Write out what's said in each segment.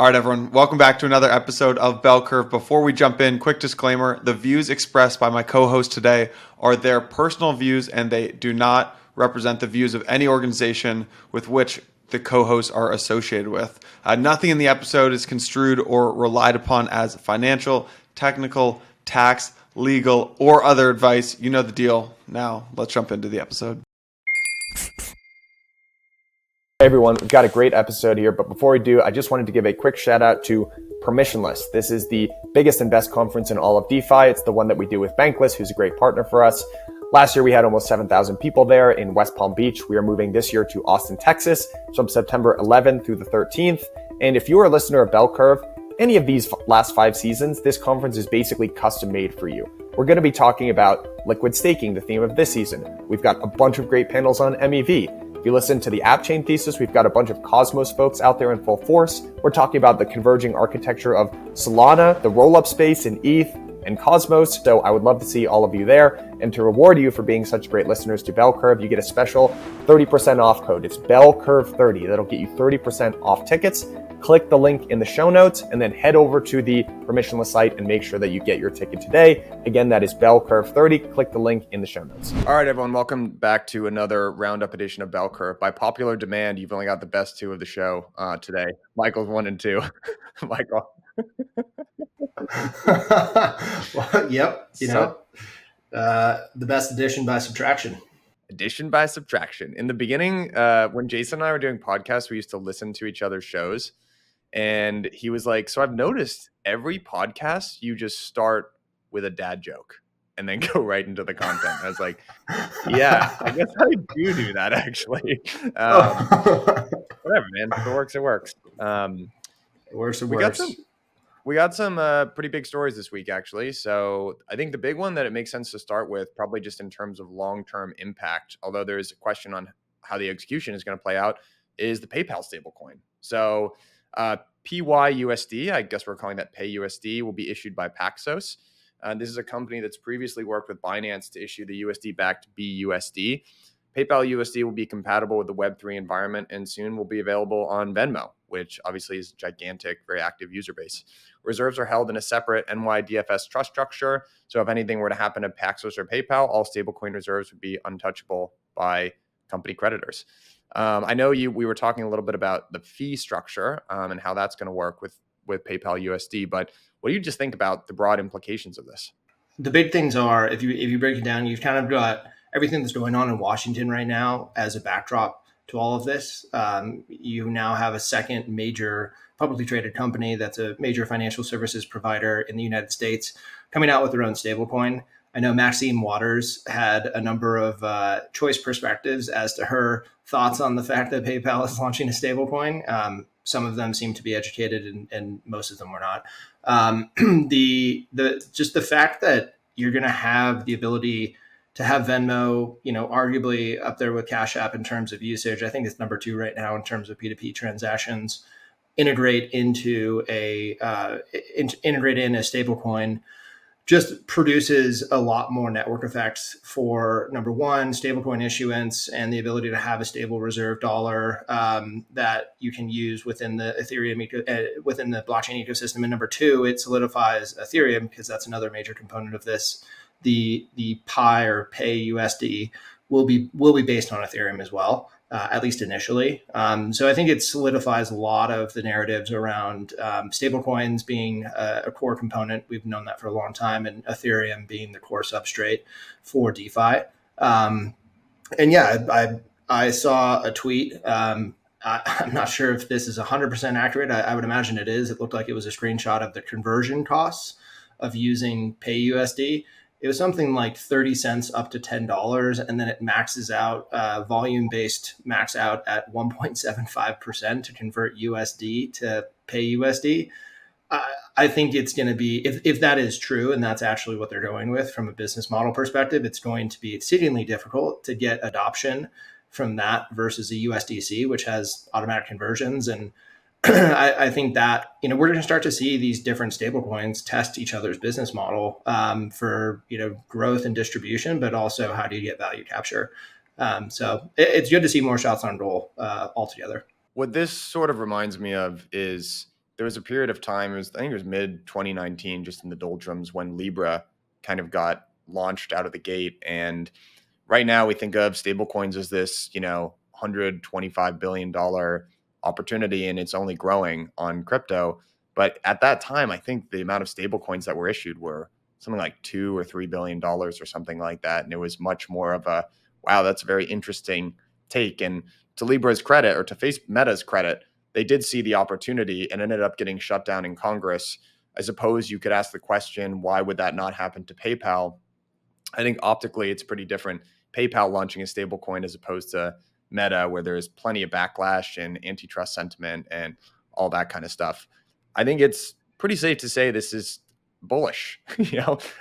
All right, everyone. Welcome back to another episode of Bell Curve. Before we jump in, quick disclaimer. The views expressed by my co-host today are their personal views, and they do not represent the views of any organization with which the co-hosts are associated with. Nothing in the episode is construed or relied upon as financial, technical, tax, legal, or other advice. You know the deal. Now, let's jump into the episode. Hey everyone, we've got a great episode here, but before we do, I just wanted to give a quick shout out to Permissionless. This is the biggest and best conference in all of DeFi. It's the one that we do with Bankless, who's a great partner for us. Last year, we had almost 7,000 people there in West Palm Beach. We are moving this year to Austin, Texas, from September 11th through the 13th. And if you are a listener of Bell Curve, any of these last 5 seasons, this conference is basically custom made for you. We're going to be talking about liquid staking, the theme of this season. We've got a bunch of great panels on MEV. If you listen to the app chain thesis, we've got a bunch of Cosmos folks out there in full force. We're talking about the converging architecture of Solana, the Rollup space in ETH, and Cosmos. So I would love to see all of you there. And to reward you for being such great listeners to Bell Curve, you get a special 30% off code. It's BellCurve30. That'll get you 30% off tickets. Click the link in the show notes and then head over to the permissionless site and make sure that you get your ticket today. Again, that is BellCurve30. Click the link in the show notes. All right, everyone, welcome back to another Roundup edition of Bell Curve. By popular demand, you've only got the best 2 of the show today. Michael's 1 and 2. Michael. Well, yep. The best addition by subtraction. Addition by subtraction. In the beginning, when Jason and I were doing podcasts, we used to listen to each other's shows. And he was like, so I've noticed every podcast, you just start with a dad joke and then go right into the content. I was like, yeah, I guess I do that actually. Whatever, man. If it works, it works. It works, it works. We got some pretty big stories this week, actually. So I think the big one that it makes sense to start with, probably just in terms of long-term impact, although there's a question on how the execution is going to play out, is the PayPal stablecoin. So PYUSD, I guess we're calling that PayUSD, will be issued by Paxos. This is a company that's previously worked with Binance to issue the USD-backed BUSD. PayPal USD will be compatible with the Web3 environment and soon will be available on Venmo, which obviously is a gigantic, very active user base. Reserves are held in a separate NYDFS trust structure. So if anything were to happen to Paxos or PayPal, all stablecoin reserves would be untouchable by company creditors. I know we were talking a little bit about the fee structure and how that's going to work with PayPal USD, but what do you just think about the broad implications of this? The big things are, if you break it down, you've kind of got everything that's going on in Washington right now as a backdrop to all of this. You now have a second major publicly traded company that's a major financial services provider in the United States coming out with their own stablecoin. I know Maxine Waters had a number of choice perspectives as to her thoughts on the fact that PayPal is launching a stablecoin. Some of them seem to be educated, and most of them were not. Just the fact that you're going to have the ability to have Venmo, arguably up there with Cash App in terms of usage. I think it's number 2 right now in terms of P2P transactions. Integrate in a stablecoin just produces a lot more network effects for, number 1, stablecoin issuance and the ability to have a stable reserve dollar that you can use within the Ethereum within the blockchain ecosystem. And number 2, it solidifies Ethereum because that's another major component of this. The Pi or PayUSD will be based on Ethereum as well, at least initially. So I think it solidifies a lot of the narratives around stablecoins being a core component. We've known that for a long time, and Ethereum being the core substrate for DeFi. And yeah, I saw a tweet. I'm not sure if this is 100% accurate. I would imagine it is. It looked like it was a screenshot of the conversion costs of using PayUSD. It was something like 30 cents up to $10, and then it maxes out, volume-based max out at 1.75% to convert USD to PayUSD. I think it's going to be, if that is true, and that's actually what they're going with from a business model perspective, it's going to be exceedingly difficult to get adoption from that versus a USDC, which has automatic conversions. And I think that, we're going to start to see these different stablecoins test each other's business model for, growth and distribution, but also how do you get value capture? So it's good to see more shots on goal altogether. What this sort of reminds me of is there was a period of time, I think it was mid 2019, just in the doldrums, when Libra kind of got launched out of the gate. And right now we think of stablecoins as this, $125 billion opportunity, and it's only growing on crypto. But at that time, I think the amount of stablecoins that were issued were something like $2 or $3 billion or something like that. And it was much more of a, wow, that's a very interesting take. And to Libra's credit, or to Meta's credit, they did see the opportunity and ended up getting shut down in Congress. I suppose you could ask the question, why would that not happen to PayPal? I think optically it's pretty different. PayPal launching a stablecoin as opposed to Meta, where there's plenty of backlash and antitrust sentiment and all that kind of stuff. I think it's pretty safe to say this is bullish.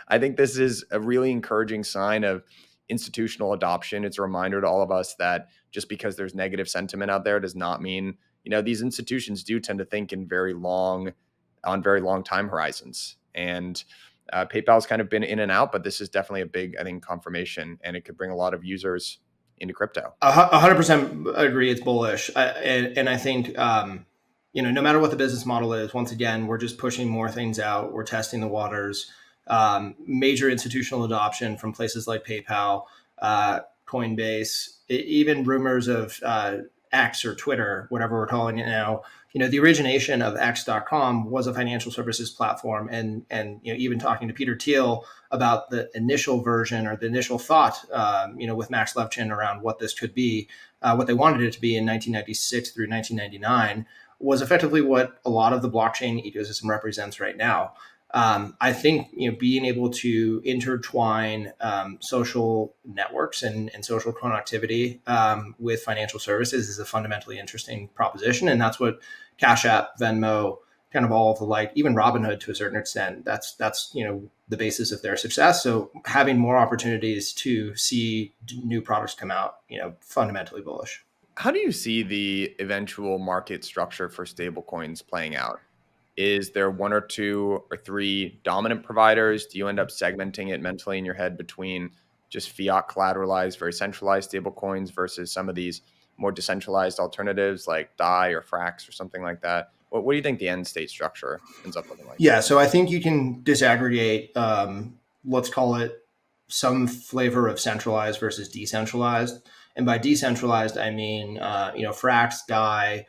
I think this is a really encouraging sign of institutional adoption. It's a reminder to all of us that just because there's negative sentiment out there does not mean, these institutions do tend to think on very long time horizons. And PayPal's kind of been in and out, but this is definitely a big, I think, confirmation, and it could bring a lot of users into crypto. 100% agree. It's bullish. And I think, no matter what the business model is, once again, we're just pushing more things out. We're testing the waters. Major institutional adoption from places like PayPal, Coinbase, even rumors of X or Twitter, whatever we're calling it now. The origination of X.com was a financial services platform, and even talking to Peter Thiel about the initial version or the initial thought, with Max Levchin around what this could be, what they wanted it to be in 1996 through 1999, was effectively what a lot of the blockchain ecosystem represents right now. I think being able to intertwine social networks and social connectivity with financial services is a fundamentally interesting proposition, and that's what Cash App, Venmo, kind of all of the like, even Robinhood to a certain extent. That's the basis of their success. So having more opportunities to see new products come out, fundamentally bullish. How do you see the eventual market structure for stablecoins playing out? Is there one or two or three dominant providers? Do you end up segmenting it mentally in your head between just fiat collateralized, very centralized stablecoins versus some of these more decentralized alternatives like DAI or Frax or something like that? What do you think the end state structure ends up looking like? Yeah, so I think you can disaggregate, let's call it some flavor of centralized versus decentralized. And by decentralized, I mean, Frax, DAI,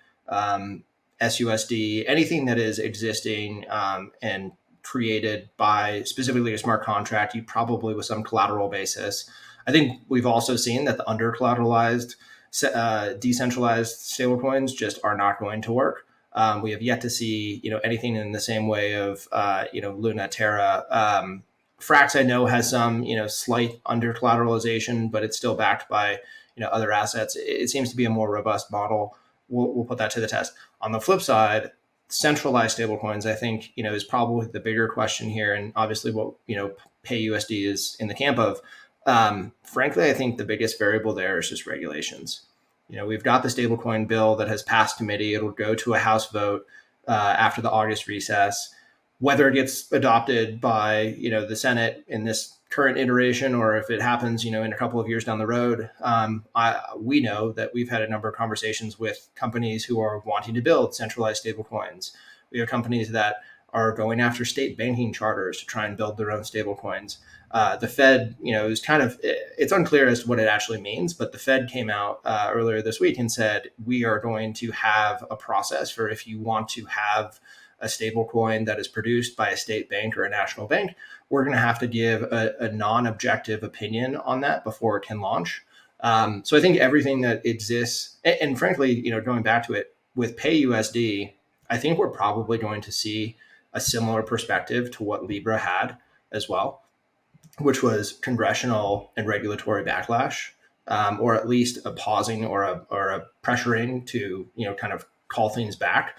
SUSD, anything that is existing and created by specifically a smart contract, you probably with some collateral basis. I think we've also seen that the under collateralized, decentralized stablecoins just are not going to work. We have yet to see, anything in the same way of, Luna, Terra. Frax, I know, has some, slight under collateralization, but it's still backed by, other assets. It seems to be a more robust model. We'll put that to the test. On the flip side, centralized stablecoins, I think, is probably the bigger question here. And obviously what, PYUSD is in the camp of. Frankly, I think the biggest variable there is just regulations. We've got the stablecoin bill that has passed committee. It'll go to a House vote after the August recess. Whether it gets adopted by, the Senate in this current iteration, or if it happens, in a couple of years down the road, we know that we've had a number of conversations with companies who are wanting to build centralized stablecoins. We have companies that are going after state banking charters to try and build their own stablecoins. The Fed, is it's unclear as to what it actually means, but the Fed came out earlier this week and said, we are going to have a process for if you want to have a stable coin that is produced by a state bank or a national bank, we're going to have to give a non-objective opinion on that before it can launch. So I think everything that exists, and frankly, going back to it with PayUSD, I think we're probably going to see a similar perspective to what Libra had as well, which was congressional and regulatory backlash, or at least a pausing or a pressuring to, kind of call things back.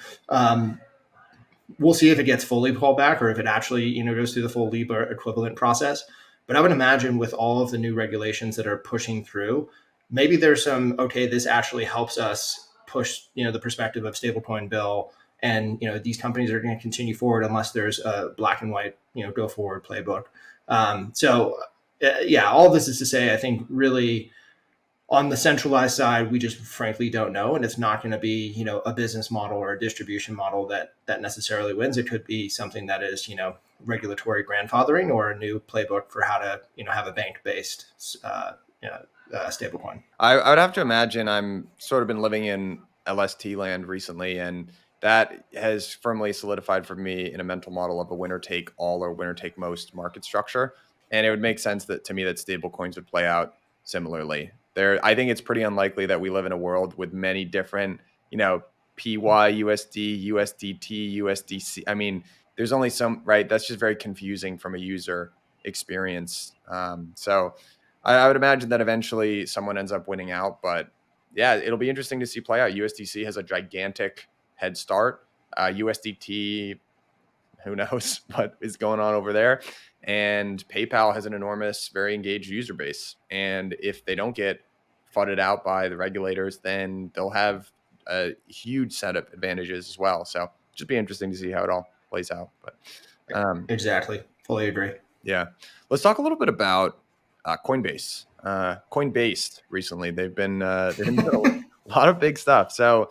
We'll see if it gets fully called back or if it actually, goes through the full Libra equivalent process. But I would imagine with all of the new regulations that are pushing through, maybe there's some, okay, this actually helps us push, the perspective of stablecoin bill. And, these companies are going to continue forward unless there's a black and white, go forward playbook. All of this is to say, I think really On the centralized side, we just frankly don't know, and it's not going to be, you know, a business model or a distribution model that necessarily wins. It could be something that is, you know, regulatory grandfathering or a new playbook for how to, you know, have a bank-based stablecoin. I would have to imagine I'm sort of been living in LST land recently, and that has firmly solidified for me in a mental model of a winner take all or winner take most market structure. And it would make sense that to me that stable coins would play out similarly. I think it's pretty unlikely that we live in a world with many different, you know, PYUSD, USDT, USDC. I mean, there's only some, right? That's just very confusing from a user experience. So I would imagine that eventually someone ends up winning out, but yeah, it'll be interesting to see play out. USDC has a gigantic head start. USDT, who knows what is going on over there. And PayPal has an enormous, very engaged user base. And if they don't get fudded out by the regulators, then they'll have a huge set of advantages as well. So just be interesting to see how it all plays out. But Exactly. Fully agree. yeah, let's talk a little bit about Coinbase. Coinbase recently, they've been doing a lot of big stuff. So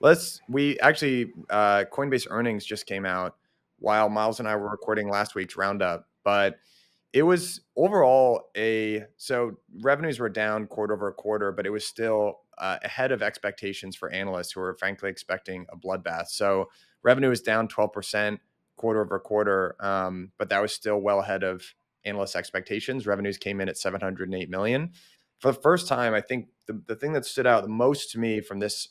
Coinbase earnings just came out while Miles and I were recording last week's Roundup, but it was overall so revenues were down quarter over quarter, but it was still ahead of expectations for analysts who were frankly expecting a bloodbath. So revenue was down 12% quarter over quarter, but that was still well ahead of analyst expectations. Revenues came in at 708 million. For the first time, I think the thing that stood out the most to me from this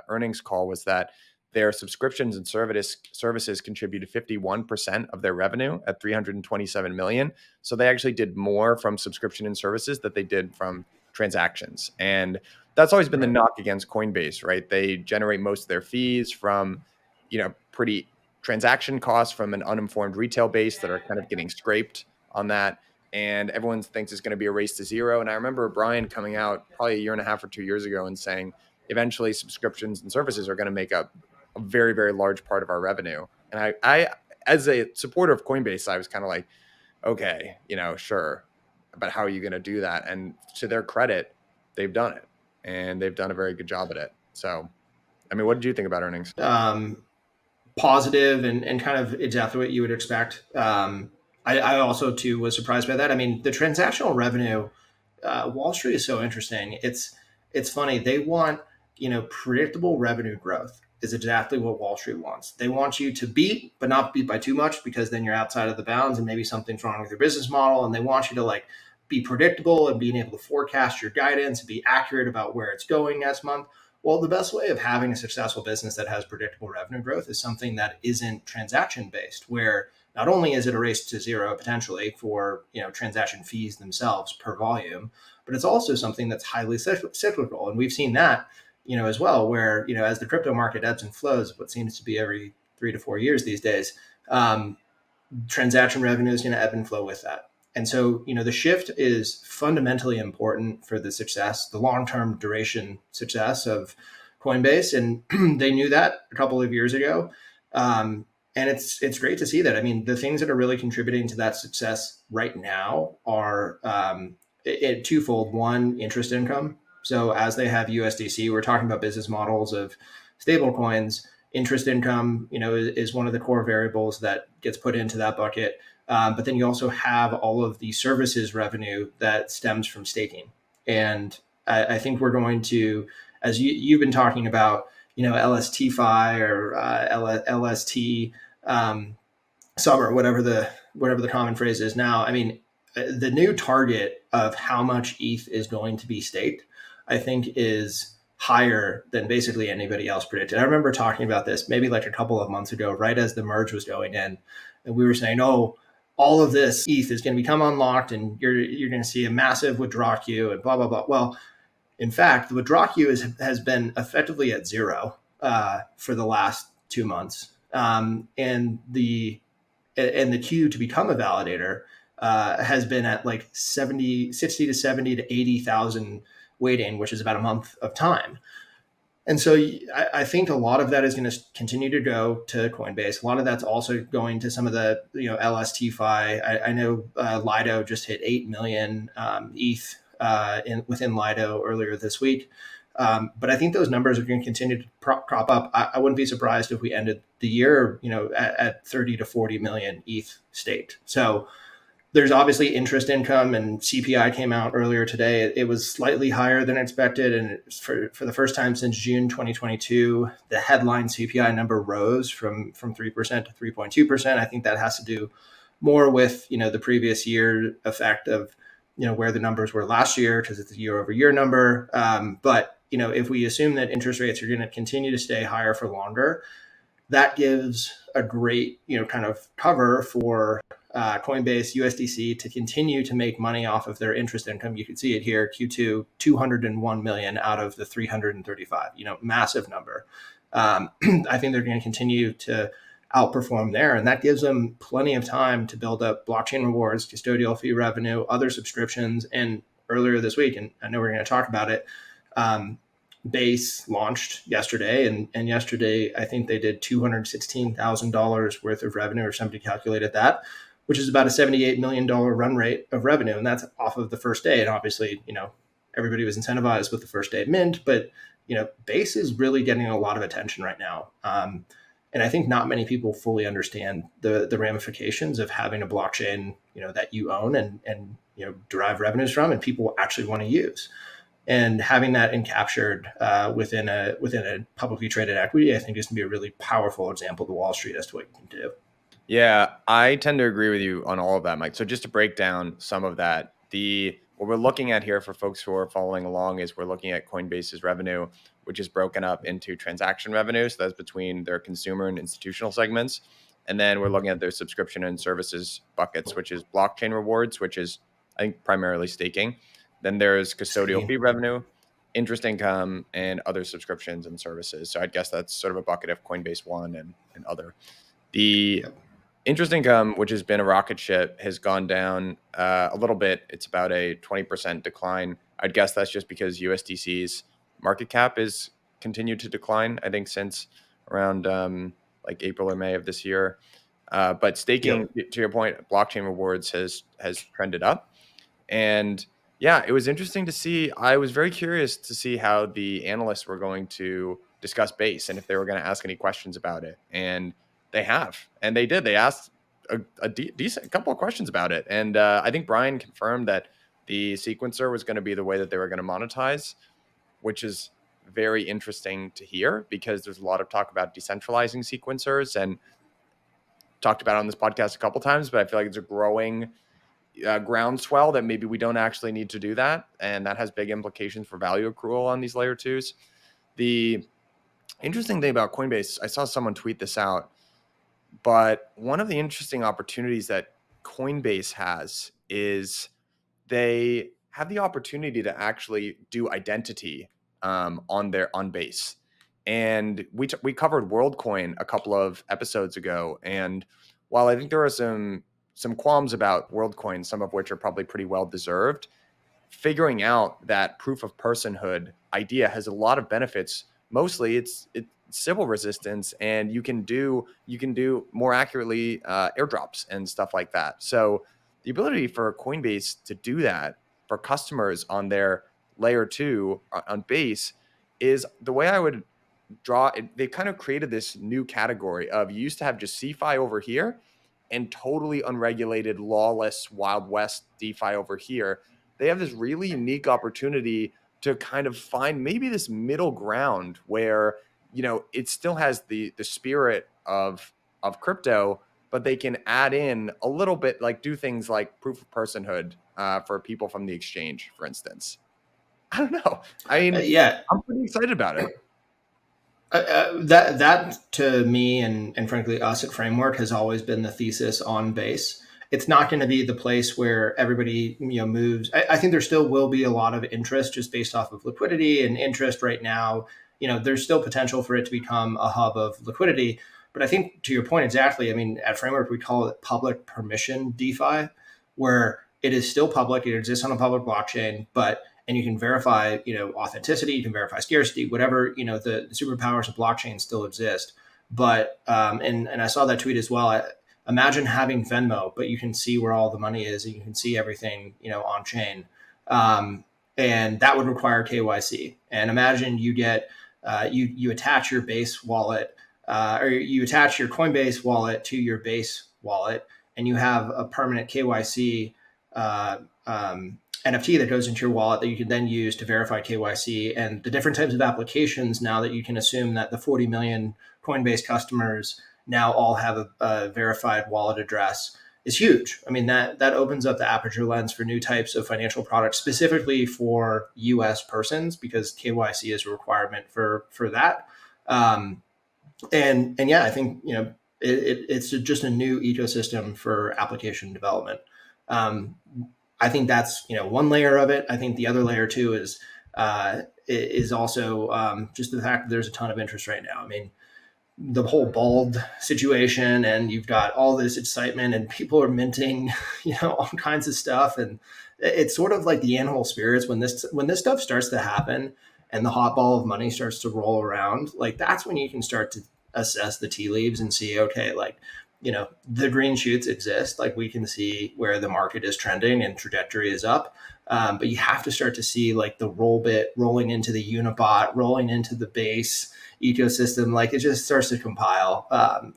earnings call was that their subscriptions and services contributed 51% of their revenue at 327 million. So they actually did more from subscription and services than they did from transactions. And that's always been the knock against Coinbase, right? They generate most of their fees from, pretty transaction costs from an uninformed retail base that are kind of getting scraped on that. And everyone thinks it's going to be a race to zero. And I remember Brian coming out probably a year and a half or 2 years ago and saying, eventually subscriptions and services are going to make up a very, very large part of our revenue. And I as a supporter of Coinbase, I was kind of like, okay, sure. But how are you going to do that? And to their credit, they've done it, and they've done a very good job at it. So, I mean, what did you think about earnings? Positive and kind of exactly what you would expect. I also too was surprised by that. I mean, the transactional revenue, Wall Street is so interesting. It's funny. They want, predictable revenue growth is exactly what Wall Street wants. They want you to beat, but not beat by too much, because then you're outside of the bounds and maybe something's wrong with your business model. And they want you to be predictable and being able to forecast your guidance and be accurate about where it's going next month. Well, the best way of having a successful business that has predictable revenue growth is something that isn't transaction based, where not only is it a race to zero potentially for transaction fees themselves per volume, but it's also something that's highly cyclical. And we've seen that as well, where as the crypto market ebbs and flows, what seems to be every 3 to 4 years these days, transaction revenue is going to ebb and flow with that. And so, the shift is fundamentally important for the success, the long-term duration success of Coinbase. And they knew that a couple of years ago. And it's great to see that. I mean, the things that are really contributing to that success right now are twofold. One, interest income. So as they have USDC, we're talking about business models of stablecoins. Interest income, is one of the core variables that gets put into that bucket. But then you also have all of the services revenue that stems from staking. And I think we're going to, as you've been talking about, LSTFi or LST summer, whatever the common phrase is now. I mean, the new target of how much ETH is going to be staked, I think, is higher than basically anybody else predicted. I remember talking about this maybe a couple of months ago, right as the merge was going in, and we were saying, oh, all of this ETH is going to become unlocked and you're going to see a massive withdraw queue and blah, blah, blah. Well, in fact, the withdraw queue has been effectively at zero for the last 2 months. And the queue to become a validator has been at 60 to 70 to 80,000 waiting, which is about a month of time. And so I think a lot of that is going to continue to go to Coinbase. A lot of that's also going to some of the LSTFi. I know Lido just hit 8 million ETH within Lido earlier this week. But I think those numbers are going to continue to crop up. I wouldn't be surprised if we ended the year, at 30 to 40 million ETH staked. So there's obviously interest income, and CPI came out earlier today. It was slightly higher than expected. And for the first time since June 2022, the headline CPI number rose from 3% to 3.2%. I think that has to do more with, the previous year effect of, where the numbers were last year, because it's a year over year number. But, if we assume that interest rates are going to continue to stay higher for longer, that gives a great, kind of cover for Coinbase, USDC to continue to make money off of their interest income. You can see it here, Q2, 201 million out of the 335, massive number. I think they're going to continue to outperform there. And that gives them plenty of time to build up blockchain rewards, custodial fee revenue, other subscriptions. And earlier this week, and I know we're going to talk about it, Base launched yesterday, and yesterday I think they did $216,000 worth of revenue, or somebody calculated that, which is about a $78 million run rate of revenue. And that's off of the first day. And obviously, everybody was incentivized with the first day of mint, but, Base is really getting a lot of attention right now. And I think not many people fully understand the ramifications of having a blockchain, that you own and derive revenues from, and people actually want to use. And having that encaptured within a publicly traded equity, I think is going to be a really powerful example to Wall Street as to what you can do. Yeah, I tend to agree with you on all of that, Mike. So just to break down some of that, what we're looking at here for folks who are following along is we're looking at Coinbase's revenue, which is broken up into transaction revenue. So that's between their consumer and institutional segments. And then we're looking at their subscription and services buckets, which is blockchain rewards, which is, I think, primarily staking. Then there's custodial fee revenue, interest income, and other subscriptions and services. So I'd guess that's sort of a bucket of Coinbase One and other. The interest income, which has been a rocket ship, has gone down a little bit. It's about a 20% decline. I'd guess that's just because USDC's market cap is continued to decline, I think, since around like April or May of this year. But staking, to your point, blockchain rewards has trended up. And yeah, it was interesting to see. I was very curious to see how the analysts were going to discuss Base and if they were going to ask any questions about it. And they have, and they did. They asked a decent couple of questions about it. And I think Brian confirmed that the sequencer was going to be the way that they were going to monetize, which is very interesting to hear because there's a lot of talk about decentralizing sequencers, and talked about it on this podcast a couple of times, but I feel like it's a growing groundswell that maybe we don't actually need to do that. And that has big implications for value accrual on these layer twos. The interesting thing about Coinbase, I saw someone tweet this out, but one of the interesting opportunities that Coinbase has is they have the opportunity to actually do identity on Base. And we covered WorldCoin a couple of episodes ago. And while I think there are some qualms about WorldCoin, some of which are probably pretty well deserved, figuring out that proof of personhood idea has a lot of benefits. Mostly it's Sybil resistance, and you can do more accurately airdrops and stuff like that. So the ability for Coinbase to do that for customers on their layer 2 on Base is the way I would draw it. They kind of created this new category of, you used to have just CeFi over here and totally unregulated, lawless, Wild West DeFi over here. They have this really unique opportunity to kind of find maybe this middle ground where, it still has the spirit of crypto, but they can add in a little bit, like do things like proof of personhood for people from the exchange, for instance. I don't know. I mean, I'm pretty excited about it. That to me and frankly us at Framework has always been the thesis on Base. It's not going to be the place where everybody moves. I think there still will be a lot of interest just based off of liquidity and interest right now. There's still potential for it to become a hub of liquidity. But I think to your point exactly, I mean, at Framework, we call it public permission DeFi, where it is still public. It exists on a public blockchain, and you can verify, authenticity, you can verify scarcity, whatever, the superpowers of blockchain still exist. But, and I saw that tweet as well. Imagine having Venmo, but you can see where all the money is and you can see everything, on chain. and that would require KYC. And imagine you get you attach your base wallet or you attach your Coinbase wallet to your base wallet, and you have a permanent KYC NFT that goes into your wallet that you can then use to verify KYC, and the different types of applications now that you can assume that the 40 million Coinbase customers now all have a verified wallet address is huge. I mean, that opens up the aperture lens for new types of financial products, specifically for US persons, because KYC is a requirement for that. And yeah, I think, it's just a new ecosystem for application development. I think that's, one layer of it. I think the other layer too is also just the fact that there's a ton of interest right now. I mean, the whole bald situation, and you've got all this excitement and people are minting, all kinds of stuff. And it's sort of like the animal spirits when this stuff starts to happen and the hot ball of money starts to roll around, like that's when you can start to assess the tea leaves and see, okay, like, the green shoots exist. Like we can see where the market is trending and trajectory is up. But you have to start to see like the roll bit rolling into the Unibot, rolling into the base ecosystem. Like it just starts to compile.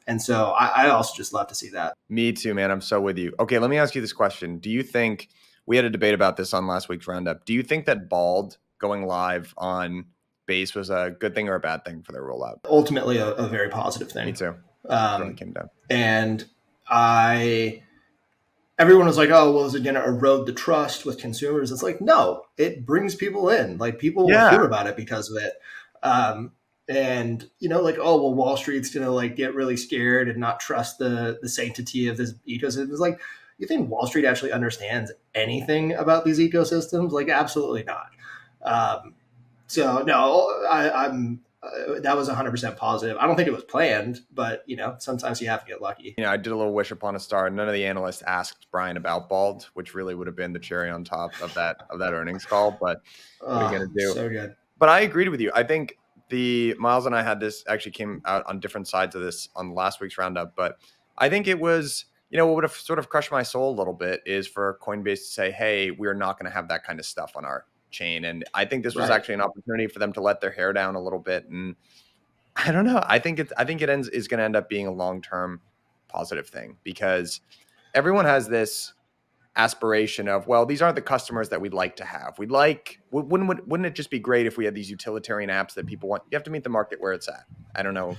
And so I also just love to see that. Me too, man. I'm so with you. Okay, let me ask you this question. Do you think, we had a debate about this on last week's Roundup, do you think that Bald going live on Base was a good thing or a bad thing for their rollout? Ultimately, a very positive thing. Me too. Really came down. And everyone was like, oh, well, is it going to erode the trust with consumers? It's like, no, it brings people in. Like people will hear about it because of it. And, like, oh, well, Wall Street's going to like get really scared and not trust the sanctity of this ecosystem. It's like, you think Wall Street actually understands anything about these ecosystems? Like, absolutely not. So no, I'm that was 100% positive. I don't think it was planned, but sometimes you have to get lucky. I did a little wish upon a star. None of the analysts asked Brian about Bald, which really would have been the cherry on top of that earnings call. But what are you gonna do? So good. But I agreed with you. I think Miles and I had this actually came out on different sides of this on last week's Roundup. But I think it was, what would have sort of crushed my soul a little bit is for Coinbase to say, hey, we're not going to have that kind of stuff on our chain. And I think this was actually an opportunity for them to let their hair down a little bit. And I don't know. I think is going to end up being a long-term positive thing, because everyone has this aspiration of, well, these aren't the customers that we'd like to have. Wouldn't it just be great if we had these utilitarian apps that people want? You have to meet the market where it's at. I don't know.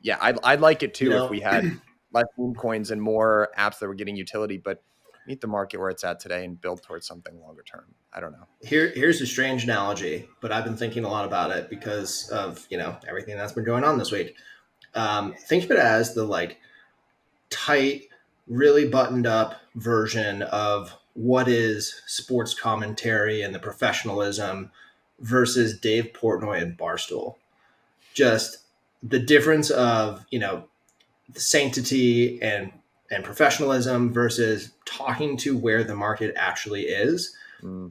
Yeah, I'd like it too if we had less meme coins and more apps that were getting utility, but meet the market where it's at today and build towards something longer term. I don't know. Here's a strange analogy, but I've been thinking a lot about it because of, everything that's been going on this week. Think of it as the like tight, really buttoned up version of what is sports commentary and the professionalism versus Dave Portnoy and Barstool. Just the difference of, the sanctity and professionalism versus talking to where the market actually is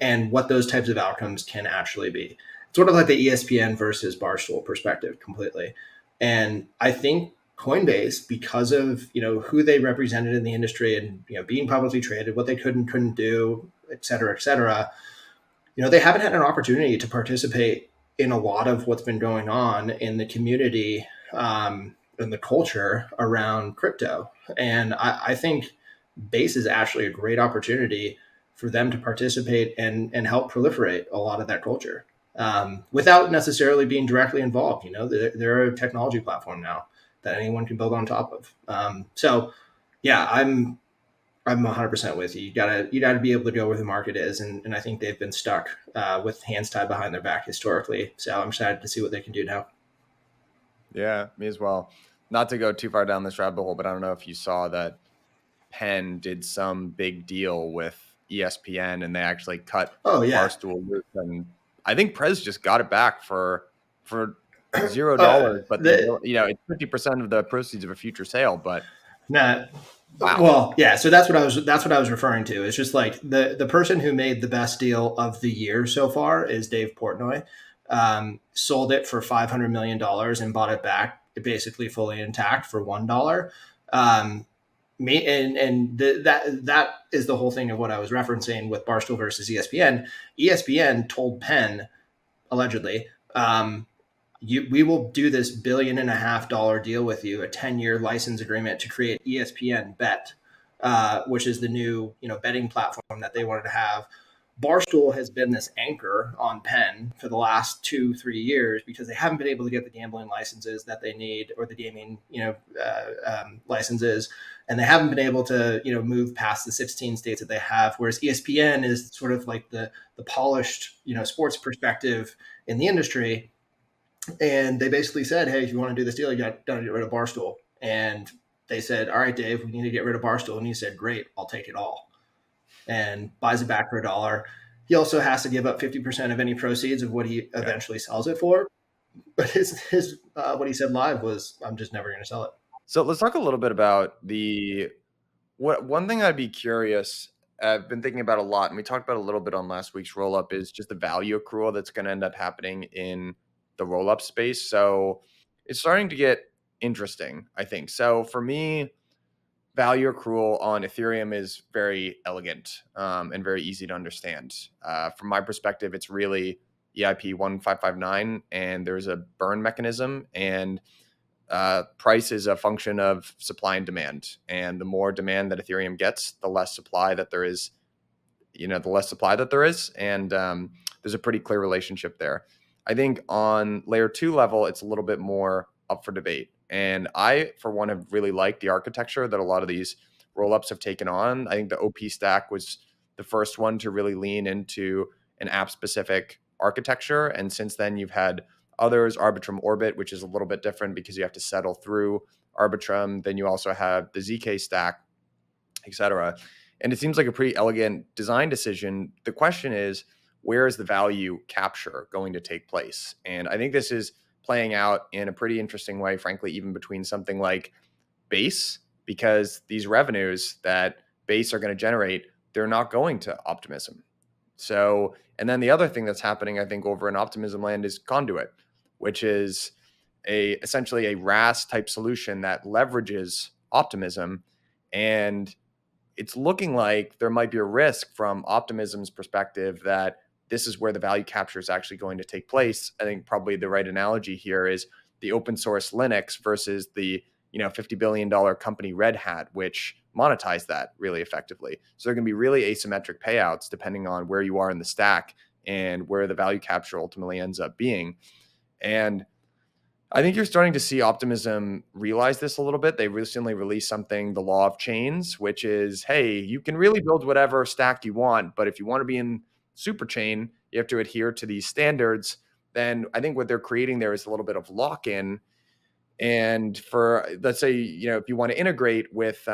and what those types of outcomes can actually be. It's sort of like the ESPN versus Barstool perspective completely. And I think Coinbase, because of, who they represented in the industry and, being publicly traded, what they could and couldn't do, et cetera, they haven't had an opportunity to participate in a lot of what's been going on in the community and the culture around crypto. And I think Base is actually a great opportunity for them to participate and help proliferate a lot of that culture without necessarily being directly involved. They're a technology platform now that anyone can build on top of. So yeah, I'm 100% with you. You gotta be able to go where the market is. And I think they've been stuck with hands tied behind their back historically. So I'm excited to see what they can do now. Yeah, me as well. Not to go too far down this rabbit hole, but I don't know if you saw that Penn did some big deal with ESPN and they actually cut Barstool loose. And I think Prez just got it back for $0, but it's 50% of the proceeds of a future sale. But wow. Well, yeah. So that's what I was referring to. It's just like the person who made the best deal of the year so far is Dave Portnoy. Sold it for $500 million and bought it back basically fully intact for $1. That is the whole thing of what I was referencing with Barstool versus ESPN. ESPN told Penn, allegedly, we will do this $1.5 billion deal with you, a 10-year license agreement to create ESPN Bet, which is the new betting platform that they wanted to have. Barstool has been this anchor on Penn for the last 2-3 years because they haven't been able to get the gambling licenses that they need, or the gaming licenses, and they haven't been able to move past the 16 states that they have. Whereas ESPN is sort of like the polished sports perspective in the industry, and they basically said, hey, if you want to do this deal, you got to get rid of Barstool. And they said, all right, Dave, we need to get rid of Barstool. And he said, great, I'll take it all, and buys it back for $1. He also has to give up 50% of any proceeds of what he eventually sells it for. But his what he said live was, I'm just never going to sell it. So let's talk a little bit about one thing I'd be curious. I've been thinking about a lot, and we talked about a little bit on last week's Rollup, is just the value accrual that's going to end up happening in the Rollup space. So it's starting to get interesting, I think. So for me, value accrual on Ethereum is very elegant and very easy to understand. From my perspective, it's really EIP 1559, and there's a burn mechanism, and price is a function of supply and demand. And the more demand that Ethereum gets, the less supply that there is. And there's a pretty clear relationship there. I think on layer 2 level, it's a little bit more up for debate. And I, for one, have really liked the architecture that a lot of these rollups have taken on. I think the OP stack was the first one to really lean into an app-specific architecture. And since then, you've had others, Arbitrum Orbit, which is a little bit different because you have to settle through Arbitrum. Then you also have the ZK stack, et cetera. And it seems like a pretty elegant design decision. The question is, where is the value capture going to take place? And I think this is playing out in a pretty interesting way, frankly, even between something like Base, because these revenues that Base are going to generate, they're not going to Optimism. So, and then the other thing that's happening, I think, over in Optimism land is Conduit, which is essentially a RAS type solution that leverages Optimism. And it's looking like there might be a risk from Optimism's perspective that this is where the value capture is actually going to take place. I think probably the right analogy here is the open source Linux versus the $50 billion company Red Hat, which monetized that really effectively. So there are going to be really asymmetric payouts depending on where you are in the stack and where the value capture ultimately ends up being. And I think you're starting to see Optimism realize this a little bit. They recently released something, the Law of Chains, which is, hey, you can really build whatever stack you want, but if you want to be in Superchain, you have to adhere to these standards. Then I think what they're creating there is a little bit of lock-in. And for, let's say, if you want to integrate with,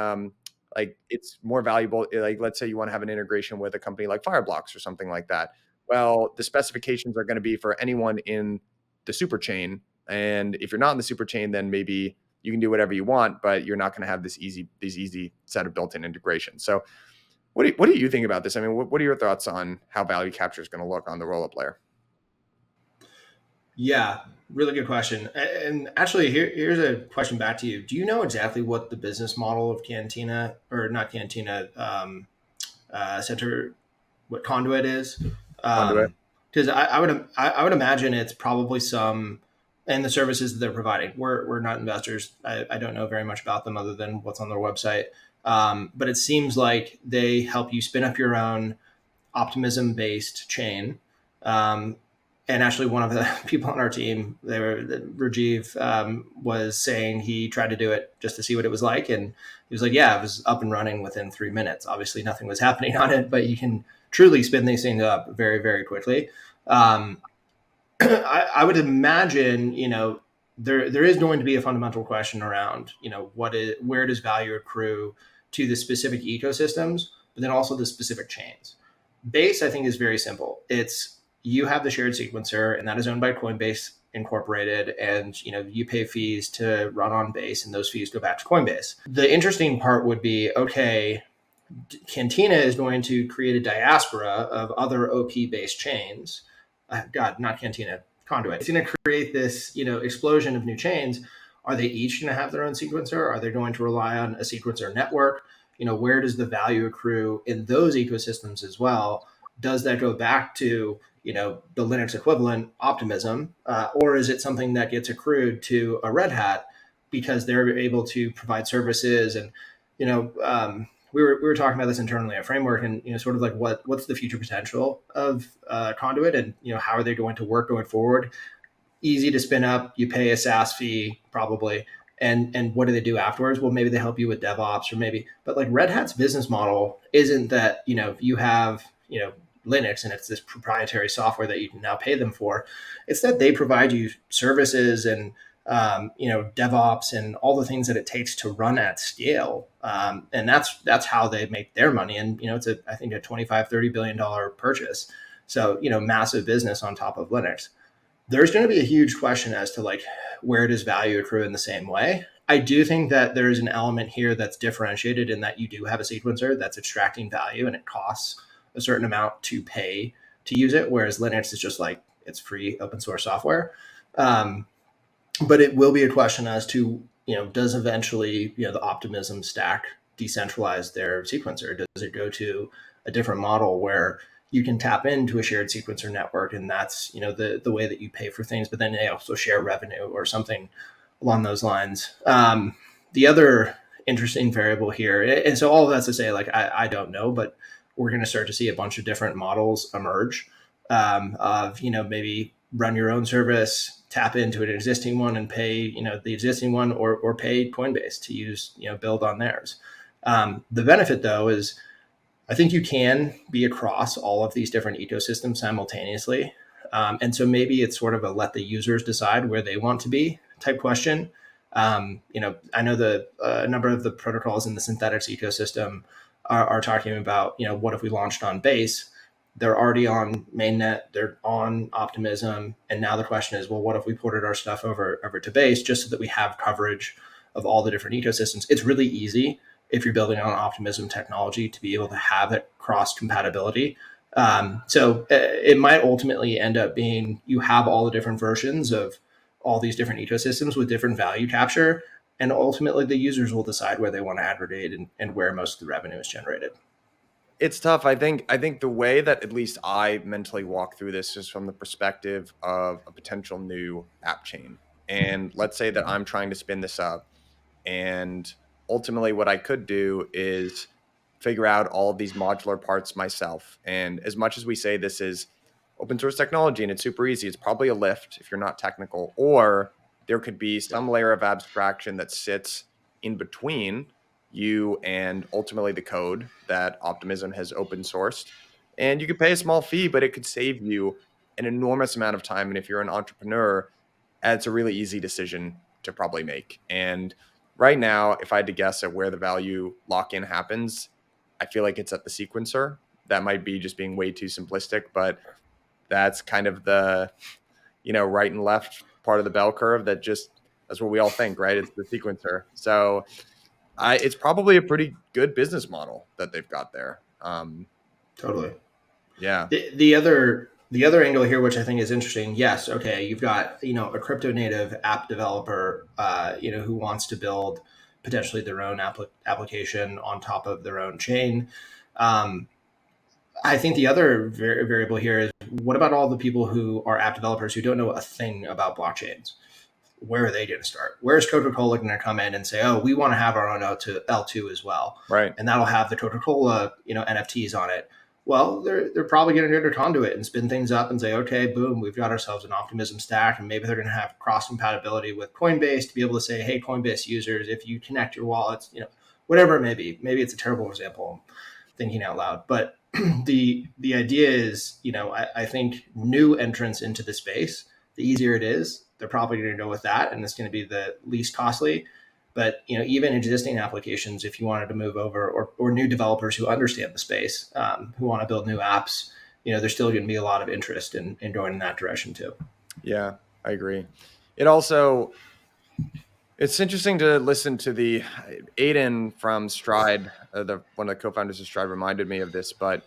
it's more valuable. Like, let's say you want to have an integration with a company like Fireblocks or something like that. Well, the specifications are going to be for anyone in the Superchain. And if you're not in the Superchain, then maybe you can do whatever you want, but you're not going to have these easy set of built-in integrations. So what do you think about this? I mean, what are your thoughts on how value capture is going to look on the rollup layer? Yeah, really good question. And actually, here's a question back to you. Do you know exactly what the business model of Cantina, or not Cantina, what Conduit is? Conduit. Because I would imagine it's probably some, and the services that they're providing. We're not investors. I don't know very much about them other than what's on their website. But it seems like they help you spin up your own Optimism-based chain. And actually, one of the people on our team, Rajiv, was saying he tried to do it just to see what it was like. And he was like, yeah, it was up and running within 3 minutes. Obviously, nothing was happening on it, but you can truly spin these things up very, very quickly. I would imagine, there is going to be a fundamental question around, where does value accrue to the specific ecosystems, but then also the specific chains. Base, I think, is very simple. You have the shared sequencer, and that is owned by Coinbase Incorporated, and you pay fees to run on Base, and those fees go back to Coinbase. The interesting part would be, okay, Cantina is going to create a diaspora of other OP-based chains. Not Cantina, Conduit. It's going to create this, explosion of new chains. Are they each going to have their own sequencer? Are they going to rely on a sequencer network? Where does the value accrue in those ecosystems as well? Does that go back to the Linux equivalent Optimism, or is it something that gets accrued to a Red Hat because they're able to provide services? And we were talking about this internally at Framework, and sort of like what's the future potential of Conduit, and how are they going to work going forward? Easy to spin up. You pay a SaaS fee probably, and what do they do afterwards? Well, maybe they help you with DevOps, or maybe, but like Red Hat's business model isn't that you have Linux and it's this proprietary software that you can now pay them for. It's that they provide you services and DevOps and all the things that it takes to run at scale, and that's how they make their money. And it's I think a $25-30 billion purchase, so massive business on top of Linux. There's going to be a huge question as to like where does value accrue in the same way. I do think that there's an element here that's differentiated in that you do have a sequencer that's extracting value and it costs a certain amount to pay to use it, whereas Linux is just like it's free open source software. But it will be a question as to does eventually the Optimism stack decentralize their sequencer? Does it go to a different model where you can tap into a shared sequencer network, and that's the way that you pay for things, but then they also share revenue or something along those lines. The other interesting variable here, and so all of that's to say, like I don't know, but we're going to start to see a bunch of different models emerge of maybe run your own service, tap into an existing one and pay the existing one, or pay Coinbase to use build on theirs. The benefit though is I think you can be across all of these different ecosystems simultaneously. And so maybe it's sort of a let the users decide where they want to be type question. I know a number of the protocols in the synthetics ecosystem are talking about, what if we launched on Base? They're already on mainnet, they're on Optimism. And now the question is, well, what if we ported our stuff over to Base just so that we have coverage of all the different ecosystems? It's really easy if you're building on Optimism technology to be able to have it cross compatibility. So it might ultimately end up being you have all the different versions of all these different ecosystems with different value capture, and ultimately the users will decide where they want to aggregate and where most of the revenue is generated. It's tough. I think the way that at least I mentally walk through this is from the perspective of a potential new app chain. And let's say that I'm trying to spin this up, and ultimately what I could do is figure out all of these modular parts myself. And as much as we say this is open source technology and it's super easy, it's probably a lift if you're not technical, or there could be some layer of abstraction that sits in between you and ultimately the code that Optimism has open sourced. And you could pay a small fee, but it could save you an enormous amount of time. And if you're an entrepreneur, it's a really easy decision to probably make. And right now, if I had to guess at where the value lock-in happens, I feel like it's at the sequencer. That might be just being way too simplistic, but that's kind of the, right and left part of the bell curve that's what we all think, right? It's the sequencer. So it's probably a pretty good business model that they've got there. Totally. Yeah. The other angle here, which I think is interesting. Yes. Okay. You've got, a crypto native app developer, who wants to build potentially their own application on top of their own chain. I think the other variable here is what about all the people who are app developers who don't know a thing about blockchains? Where are they going to start? Where's Coca-Cola going to come in and say, oh, we want to have our own L2 as well. Right. And that'll have the Coca-Cola, NFTs on it. Well, they're probably going to go to Conduit and spin things up and say, okay, boom, we've got ourselves an Optimism stack. And maybe they're going to have cross compatibility with Coinbase to be able to say, hey, Coinbase users, if you connect your wallets, whatever it may be. Maybe it's a terrible example, I'm thinking out loud. But the idea is, I think new entrants into the space, the easier it is, they're probably going to go with that, and it's going to be the least costly. But even existing applications, if you wanted to move over, or new developers who understand the space, who want to build new apps, there's still going to be a lot of interest in going in that direction too. Yeah, I agree. It's interesting to listen to the Aiden from Stride, one of the co-founders of Stride, reminded me of this. But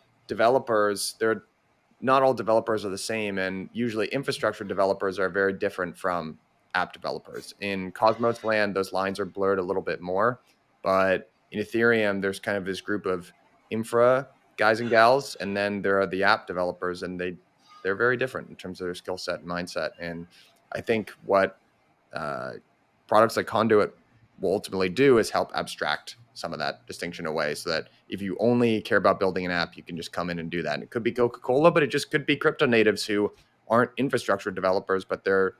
not all developers are the same, and usually infrastructure developers are very different from app developers. In Cosmos land, those lines are blurred a little bit more, but in Ethereum, there's kind of this group of infra guys and gals, and then there are the app developers, and they're very different in terms of their skill set and mindset. And I think what products like Conduit will ultimately do is help abstract some of that distinction away, so that if you only care about building an app, you can just come in and do that. And it could be Coca-Cola, but it just could be crypto natives who aren't infrastructure developers, but they're,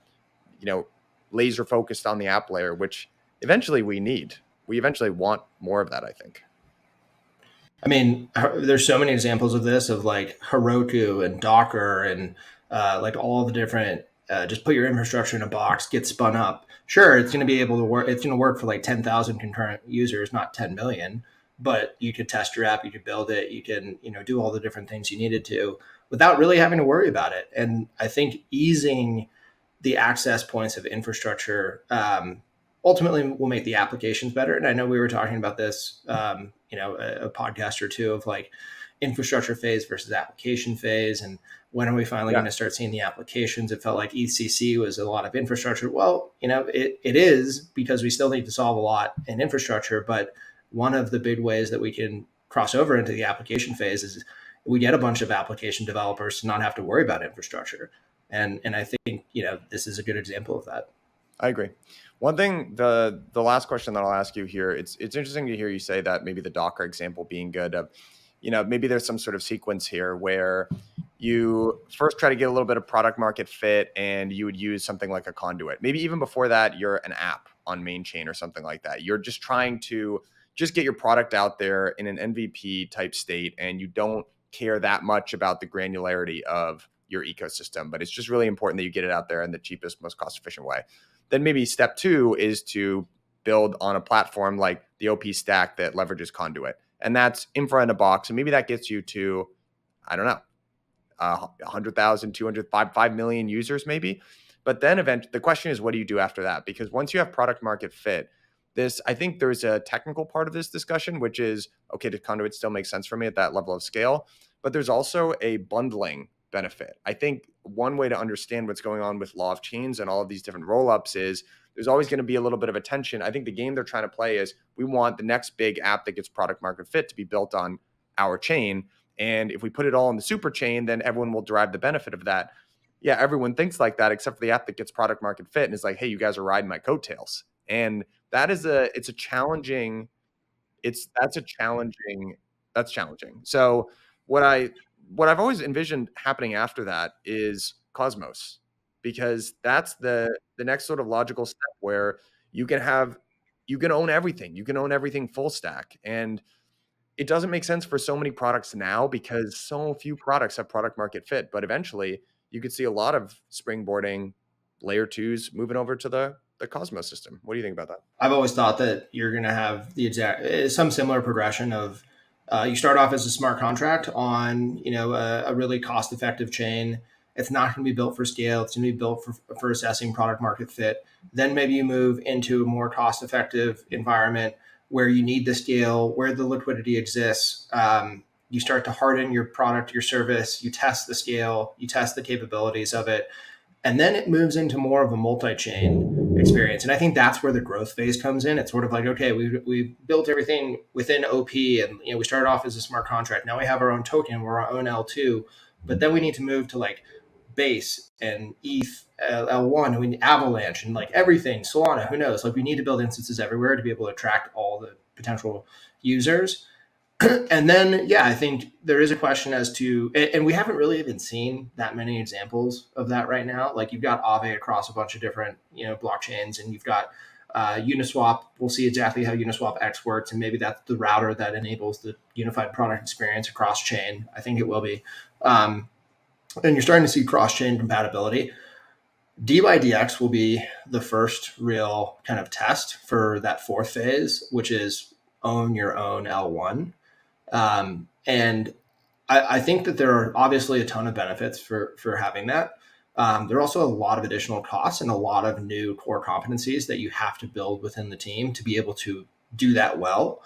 laser focused on the app layer, which eventually we need. We eventually want more of that, I think. I mean, there's so many examples of this, of like Heroku and Docker and like all the different, just put your infrastructure in a box, get spun up. Sure, it's going to be able to work. It's going to work for like 10,000 concurrent users, not 10 million, but you could test your app, you could build it, you can, do all the different things you needed to without really having to worry about it. And I think easing the access points of infrastructure ultimately will make the applications better. And I know we were talking about this, a podcast or two of like infrastructure phase versus application phase. And when are we finally going to start seeing the applications? It felt like ECC was a lot of infrastructure. Well, it is, because we still need to solve a lot in infrastructure. But one of the big ways that we can cross over into the application phase is we get a bunch of application developers to not have to worry about infrastructure. And I think, this is a good example of that. I agree. One thing, the last question that I'll ask you here, it's interesting to hear you say that maybe the Docker example being good. Maybe there's some sort of sequence here where you first try to get a little bit of product market fit, and you would use something like a conduit. Maybe even before that, you're an app on main chain or something like that. You're just trying to just get your product out there in an MVP type state, and you don't care that much about the granularity of your ecosystem, but it's just really important that you get it out there in the cheapest, most cost efficient way. Then maybe step two is to build on a platform like the OP stack that leverages Conduit. And that's infra in a box. And maybe that gets you to, I don't know, 100,000, 200, 5 million users maybe. But then the question is, what do you do after that? Because once you have product market fit, I think there's a technical part of this discussion, which is, okay, does Conduit still make sense for me at that level of scale? But there's also a bundling benefit. I think one way to understand what's going on with law of chains and all of these different rollups is there's always going to be a little bit of a tension. I think the game they're trying to play is, we want the next big app that gets product market fit to be built on our chain. And if we put it all on the super chain, then everyone will derive the benefit of that. Yeah, everyone thinks like that, except for the app that gets product market fit and is like, hey, you guys are riding my coattails. And that's challenging. So what I've always envisioned happening after that is Cosmos, because that's the next sort of logical step where you can own everything. You can own everything full stack. And it doesn't make sense for so many products now because so few products have product market fit. But eventually you could see a lot of springboarding layer twos moving over to the Cosmos system. What do you think about that? I've always thought that you're going to have some similar progression of you start off as a smart contract on a really cost-effective chain. It's not going to be built for scale. It's going to be built for assessing product market fit. Then maybe you move into a more cost-effective environment where you need the scale, where the liquidity exists. You start to harden your product, your service. You test the scale. You test the capabilities of it. And then it moves into more of a multi-chain experience. And I think that's where the growth phase comes in. It's sort of like, okay, we built everything within OP, and we started off as a smart contract. Now we have our own token, we're our own L2, but then we need to move to like Base and ETH, L1, and we need Avalanche and like everything, Solana, who knows? Like we need to build instances everywhere to be able to attract all the potential users. And then, yeah, I think there is a question as to, and we haven't really even seen that many examples of that right now. Like you've got Aave across a bunch of different, blockchains, and you've got Uniswap. We'll see exactly how Uniswap X works, and maybe that's the router that enables the unified product experience across chain. I think it will be. And you're starting to see cross-chain compatibility. DYDX will be the first real kind of test for that fourth phase, which is own your own L1. And I think that there are obviously a ton of benefits for having that. There are also a lot of additional costs and a lot of new core competencies that you have to build within the team to be able to do that well.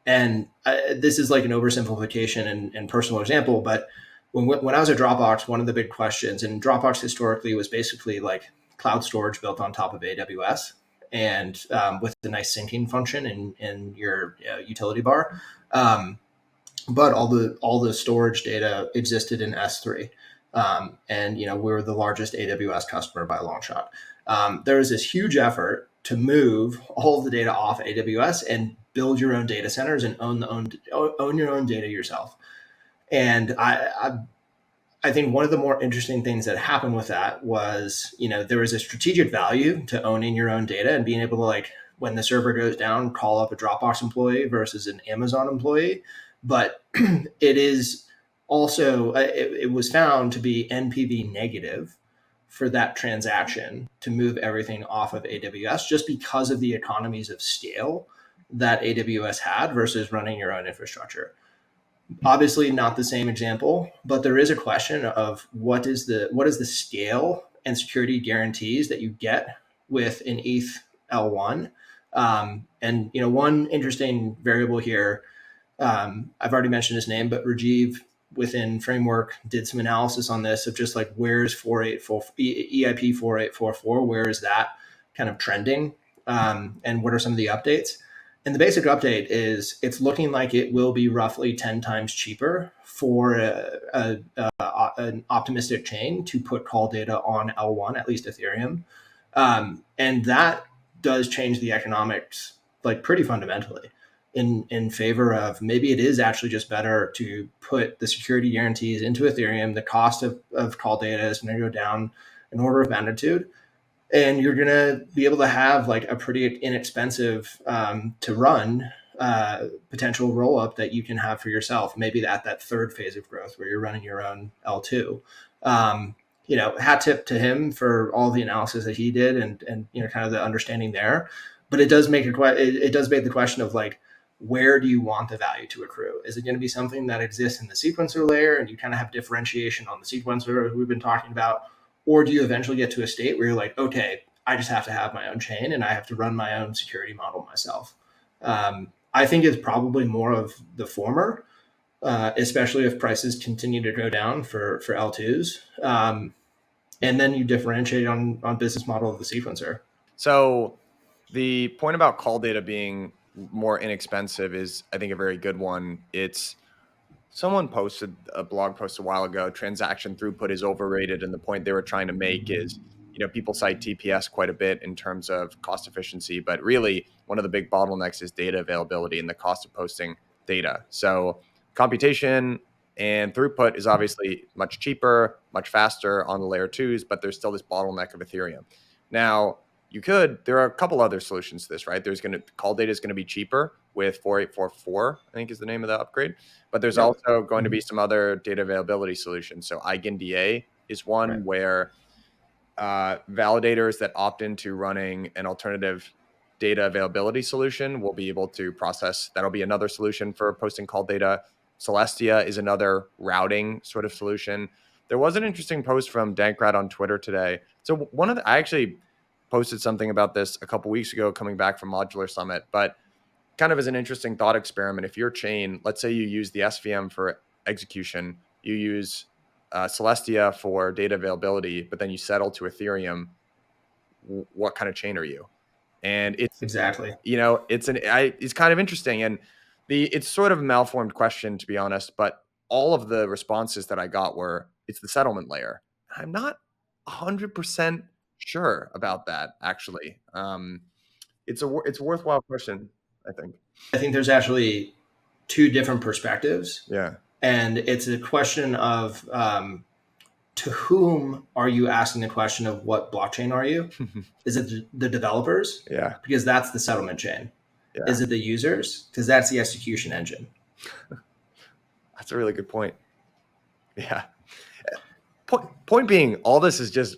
And this is like an oversimplification and personal example, but when I was at Dropbox, one of the big questions, and Dropbox historically was basically like cloud storage built on top of AWS, and with a nice syncing function in your utility bar. But all the storage data existed in S3. And we're the largest AWS customer by a long shot. There was this huge effort to move all of the data off AWS and build your own data centers and own your own data yourself. And I think one of the more interesting things that happened with that was, there was a strategic value to owning your own data and being able to, like, when the server goes down, call up a Dropbox employee versus an Amazon employee. But it is also, it was found to be NPV negative for that transaction to move everything off of AWS, just because of the economies of scale that AWS had versus running your own infrastructure. Obviously not the same example, but there is a question of what is the scale and security guarantees that you get with an ETH L1. And one interesting variable here, I've already mentioned his name, but Rajiv within Framework did some analysis on this of just like, where's EIP 4844, where is that kind of trending, and what are some of the updates? And the basic update is it's looking like it will be roughly 10 times cheaper for an optimistic chain to put call data on L1, at least Ethereum. And that does change the economics like pretty fundamentally in favor of maybe it is actually just better to put the security guarantees into Ethereum. The cost of call data is going to go down an order of magnitude. And you're going to be able to have like a pretty inexpensive to run potential rollup that you can have for yourself, maybe at that third phase of growth where you're running your own L2. Hat tip to him for all the analysis that he did and kind of the understanding there. But it does make it does beg the question of like, where do you want the value to accrue? Is it going to be something that exists in the sequencer layer and you kind of have differentiation on the sequencer we've been talking about? Or do you eventually get to a state where you're like, okay, I just have to have my own chain and I have to run my own security model myself? I think it's probably more of the former, especially if prices continue to go down for L2s. And then you differentiate on business model of the sequencer. So the point about call data being more inexpensive is, I think, a very good one. Someone posted a blog post a while ago, transaction throughput is overrated. And the point they were trying to make is, people cite TPS quite a bit in terms of cost efficiency, but really one of the big bottlenecks is data availability and the cost of posting data. So computation and throughput is obviously much cheaper, much faster on the layer twos, but there's still this bottleneck of Ethereum. Now, there are a couple other solutions to this, right? Call data is going to be cheaper with 4844, I think is the name of the upgrade. But there's also going to be some other data availability solutions. So EigenDA is one where validators that opt into running an alternative data availability solution will be able to process. That'll be another solution for posting call data. Celestia is another routing sort of solution. There was an interesting post from Dankrat on Twitter today. So I actually posted something about this a couple weeks ago coming back from Modular Summit, but kind of as an interesting thought experiment, if your chain, let's say you use the SVM for execution, you use Celestia for data availability, but then you settle to Ethereum, what kind of chain are you? And it's exactly, it's kind of interesting. And it's sort of a malformed question, to be honest, but all of the responses that I got were, it's the settlement layer. I'm not 100% sure about that, actually. It's a worthwhile question, I think. I think there's actually two different perspectives. Yeah. And it's a question of to whom are you asking the question of what blockchain are you? Is it the developers? Yeah. Because that's the settlement chain. Yeah. Is it the users? Because that's the execution engine. That's a really good point. Yeah. Point being, all this is just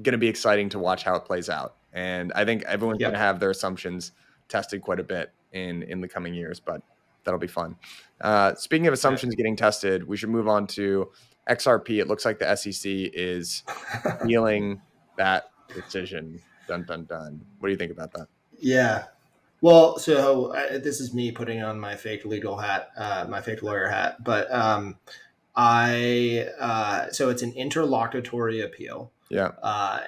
going to be exciting to watch how it plays out. And I think everyone's going to have their assumptions tested quite a bit in the coming years, but that'll be fun. Speaking of assumptions getting tested, we should move on to XRP. It looks like the SEC is appealing that decision. Dun, dun, dun. What do you think about that? Yeah. Well, so this is me putting on my fake legal hat, my fake lawyer hat. But So it's an interlocutory appeal. Yeah.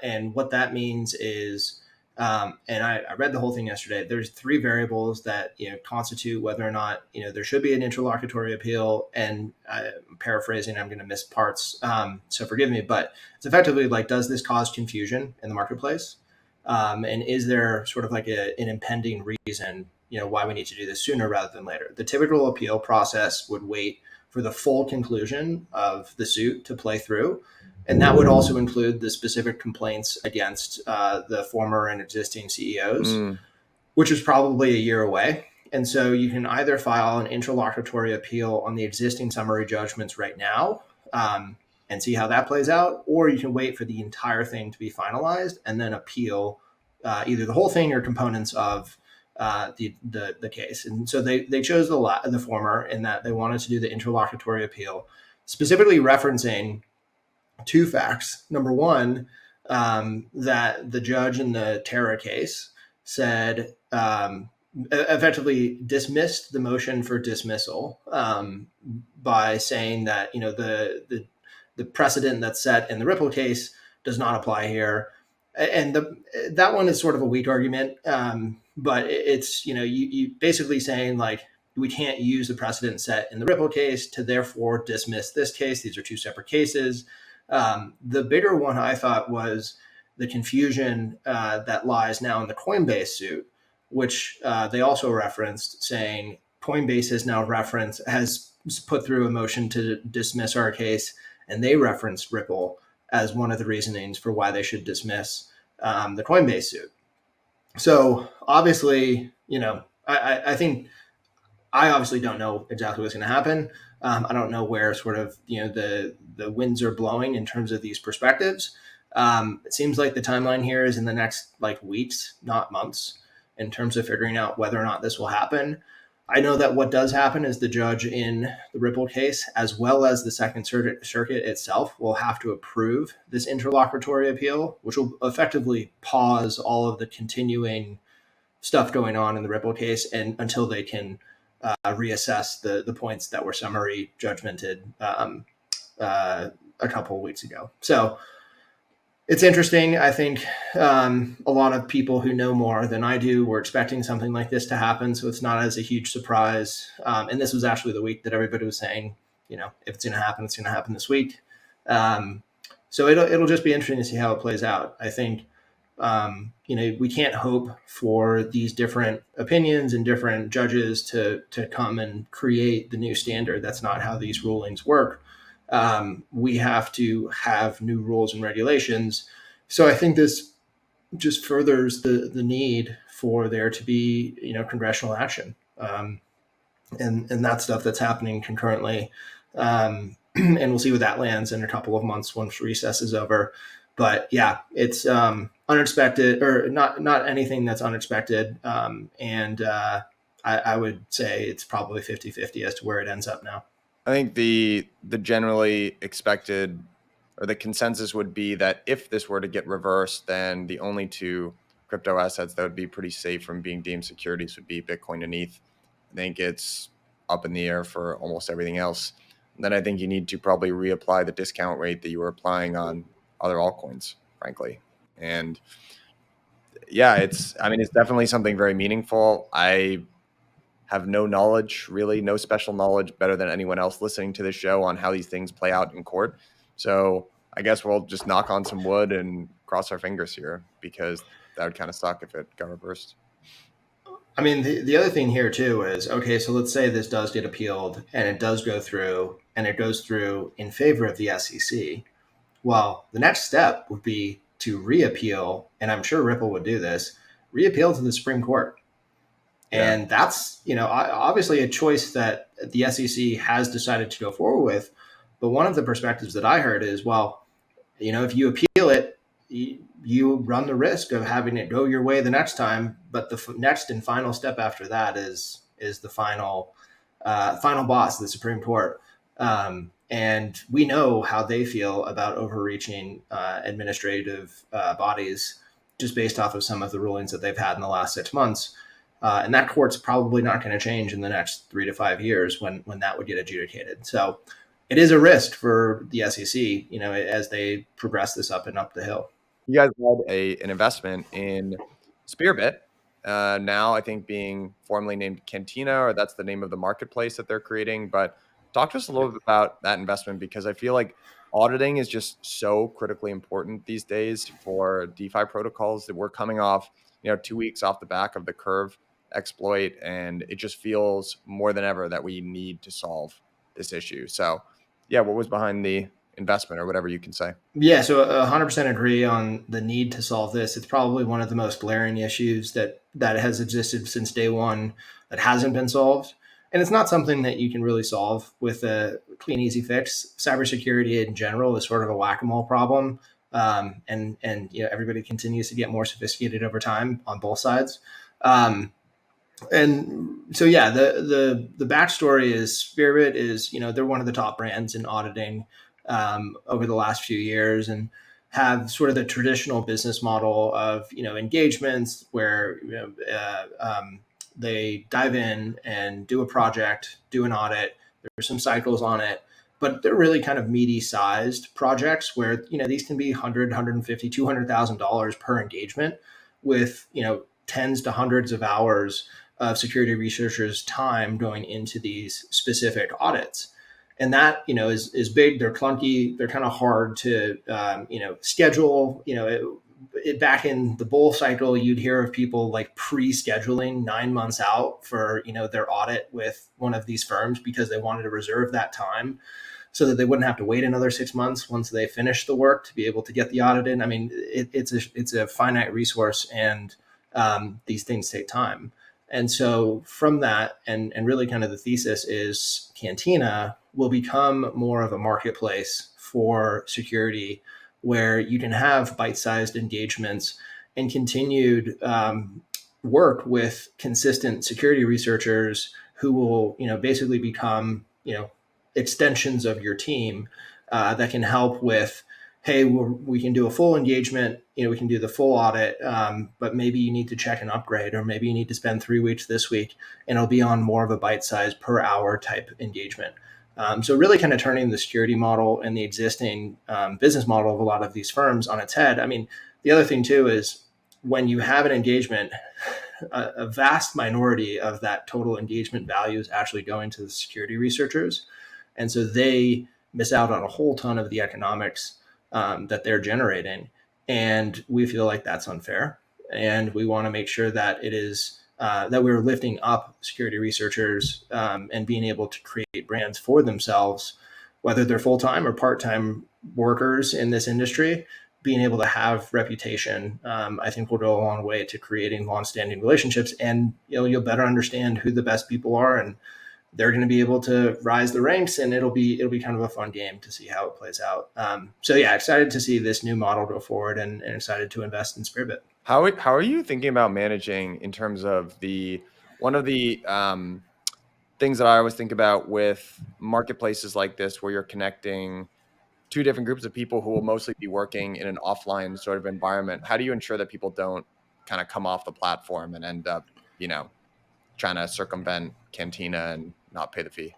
And what that means is, and I read the whole thing yesterday. There's three variables that constitute whether or not there should be an interlocutory appeal. And I'm paraphrasing, I'm going to miss parts, so forgive me. But it's effectively like, does this cause confusion in the marketplace? And is there sort of like an impending reason why we need to do this sooner rather than later? The typical appeal process would wait for the full conclusion of the suit to play through. And that would also include the specific complaints against the former and existing CEOs, which is probably a year away. And so you can either file an interlocutory appeal on the existing summary judgments right now and see how that plays out, or you can wait for the entire thing to be finalized and then appeal either the whole thing or components of the case. And so they chose the former in that they wanted to do the interlocutory appeal, specifically referencing two facts. Number one, that the judge in the Terra case said effectively dismissed the motion for dismissal by saying that the precedent that's set in the Ripple case does not apply here. And that one is sort of a weak argument, but it's you basically saying like, we can't use the precedent set in the Ripple case to therefore dismiss this case. These are two separate cases. The bigger one I thought was the confusion that lies now in the Coinbase suit, which they also referenced, saying Coinbase has put through a motion to dismiss our case, and they referenced Ripple as one of the reasonings for why they should dismiss the Coinbase suit. So obviously, I think I obviously don't know exactly what's going to happen. I don't know where sort of the winds are blowing in terms of these perspectives. It seems like the timeline here is in the next weeks, not months, in terms of figuring out whether or not this will happen. I know that what does happen is the judge in the Ripple case, as well as the Second Circuit itself, will have to approve this interlocutory appeal, which will effectively pause all of the continuing stuff going on in the Ripple case and until they can reassess the points that were summary judgmented a couple of weeks ago. So it's interesting. I think a lot of people who know more than I do were expecting something like this to happen. So it's not as a huge surprise. And this was actually the week that everybody was saying, if it's going to happen, it's going to happen this week. So it'll just be interesting to see how it plays out. I think, we can't hope for these different opinions and different judges to come and create the new standard. That's not how these rulings work. We have to have new rules and regulations. So I think this just furthers the need for there to be, congressional action. And that stuff that's happening concurrently. And we'll see where that lands in a couple of months once recess is over. But yeah, it's unexpected, or not anything that's unexpected. And I would say it's probably 50-50 as to where it ends up now. I think the generally expected, or the consensus would be that if this were to get reversed, then the only two crypto assets that would be pretty safe from being deemed securities would be Bitcoin and ETH. I think it's up in the air for almost everything else. And then I think you need to probably reapply the discount rate that you were applying on other altcoins, frankly. And yeah, it's definitely something very meaningful. I have no knowledge, really, no special knowledge better than anyone else listening to this show on how these things play out in court. So I guess we'll just knock on some wood and cross our fingers here, because that would kind of suck if it got reversed. I mean, the other thing here too is, okay, so let's say this does get appealed and it does go through, and it goes through in favor of the SEC. Well, the next step would be to reappeal, and I'm sure Ripple would do this, reappeal to the Supreme Court. And that's, obviously a choice that the SEC has decided to go forward with. But one of the perspectives that I heard is, well, if you appeal it, you run the risk of having it go your way the next time. But the next and final step after that is the final boss, the Supreme Court. And we know how they feel about overreaching administrative bodies, just based off of some of the rulings that they've had in the last 6 months. And that court's probably not going to change in the next 3 to 5 years when that would get adjudicated. So it is a risk for the SEC, as they progress this up and up the hill. You guys had an investment in Spearbit, now I think being formerly named Cantina, or that's the name of the marketplace that they're creating. But talk to us a little bit about that investment, because I feel like auditing is just so critically important these days for DeFi protocols, that we're coming off, 2 weeks off the back of the Curve exploit, and it just feels more than ever that we need to solve this issue. So, yeah, what was behind the investment, or whatever you can say? Yeah, so 100% agree on the need to solve this. It's probably one of the most glaring issues that has existed since day one that hasn't been solved. And it's not something that you can really solve with a clean, easy fix. Cybersecurity in general is sort of a whack-a-mole problem, and everybody continues to get more sophisticated over time on both sides. And so yeah, the backstory is Spearbit is they're one of the top brands in auditing over the last few years, and have sort of the traditional business model of engagements where they dive in and do a project, do an audit. There's some cycles on it, but they're really kind of meaty sized projects where these can be 100, 150, $200,000 per engagement, with tens to hundreds of hours of security researchers' time going into these specific audits. And that is big. They're clunky. They're kind of hard to schedule. Back in the bull cycle, you'd hear of people like pre-scheduling 9 months out for their audit with one of these firms, because they wanted to reserve that time so that they wouldn't have to wait another 6 months once they finish the work to be able to get the audit in. I mean, it's a finite resource, and these things take time. And so from that, and really kind of the thesis is Cantina will become more of a marketplace for security, where you can have bite-sized engagements and continued work with consistent security researchers who will basically become extensions of your team that can help with, hey, we can do a full engagement, we can do the full audit, but maybe you need to check an upgrade, or maybe you need to spend 3 weeks this week, and it'll be on more of a bite-sized per hour type engagement. So really kind of turning the security model and the existing business model of a lot of these firms on its head. I mean, the other thing too is, when you have an engagement, a vast minority of that total engagement value is actually going to the security researchers. And so they miss out on a whole ton of the economics that they're generating. And we feel like that's unfair. And we want to make sure that it is that we're lifting up security researchers and being able to create brands for themselves, whether they're full-time or part-time workers in this industry. Being able to have reputation, I think, will go a long way to creating long-standing relationships. And you'll better understand who the best people are, and they're going to be able to rise the ranks, and it'll be kind of a fun game to see how it plays out. So yeah, excited to see this new model go forward, and excited to invest in Spearbit. How are you thinking about managing in terms of one of the things that I always think about with marketplaces like this, where you're connecting two different groups of people who will mostly be working in an offline sort of environment? How do you ensure that people don't kind of come off the platform and end up, trying to circumvent Cantina and not pay the fee?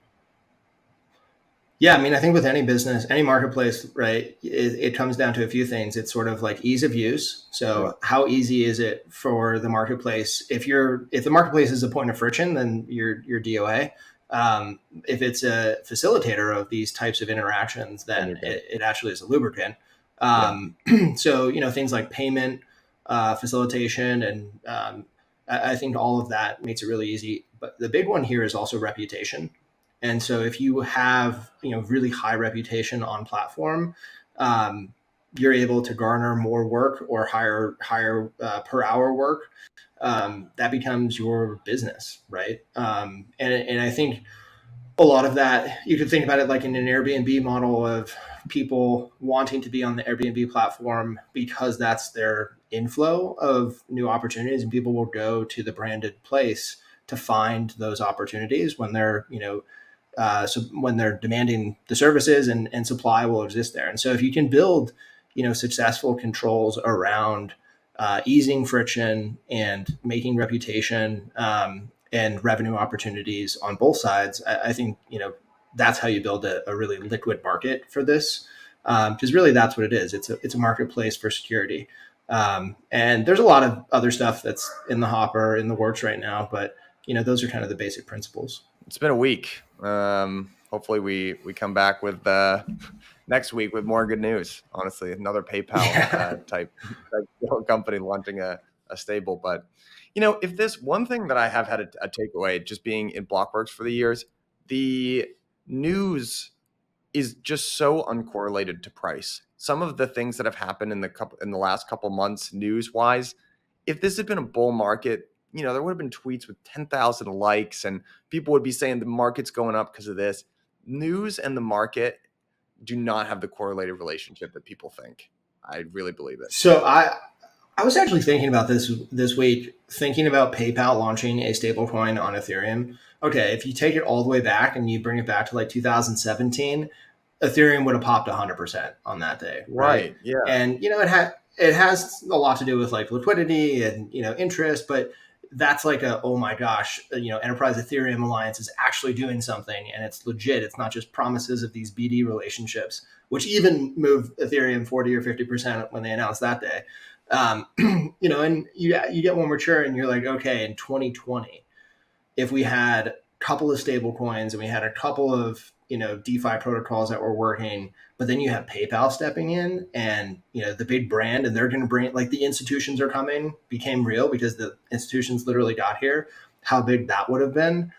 Yeah, I mean, I think with any business, any marketplace, right, it comes down to a few things. It's sort of like ease of use. So how easy is it for the marketplace? If the marketplace is a point of friction, then you're DOA. If it's a facilitator of these types of interactions, then it actually is a lubricant. So things like payment, facilitation, and I think all of that makes it really easy. But the big one here is also reputation. And so if you have really high reputation on platform, you're able to garner more work or higher per hour work. That becomes your business, right? And I think a lot of that, you could think about it like in an Airbnb model of people wanting to be on the Airbnb platform because that's their inflow of new opportunities, and people will go to the branded place to find those opportunities when they're so when they're demanding the services, and supply will exist there. And so if you can build successful controls around easing friction and making reputation and revenue opportunities on both sides, I think that's how you build a really liquid market for this. Because really that's what it is. It's a marketplace for security. And there's a lot of other stuff that's in the hopper, in the works right now, but those are kind of the basic principles. It's been a week. Hopefully we come back with next week with more good news. Honestly, another PayPal type company launching a stable. But if this one thing that I have had a takeaway, just being in Blockworks for the years, the news is just so uncorrelated to price. Some of the things that have happened in the last couple months, news wise, if this had been a bull market, there would have been tweets with 10,000 likes and people would be saying the market's going up because of this. News and the market do not have the correlated relationship that people think. I really believe it. So I was actually thinking about this week, thinking about PayPal launching a stablecoin on Ethereum. Okay, if you take it all the way back and you bring it back to like 2017, Ethereum would have popped 100% on that day, right? Yeah. And it has a lot to do with like liquidity and interest, but that's like oh my gosh, Enterprise Ethereum Alliance is actually doing something and it's legit. It's not just promises of these BD relationships, which even moved Ethereum 40 or 50% when they announced that day. And you get one mature and you're like, okay, in 2020, if we had a couple of stable coins and we had a couple of DeFi protocols that were working, but then you have PayPal stepping in and the big brand, and they're going to bring, like, the institutions are coming, became real because the institutions literally got here. How big that would have been,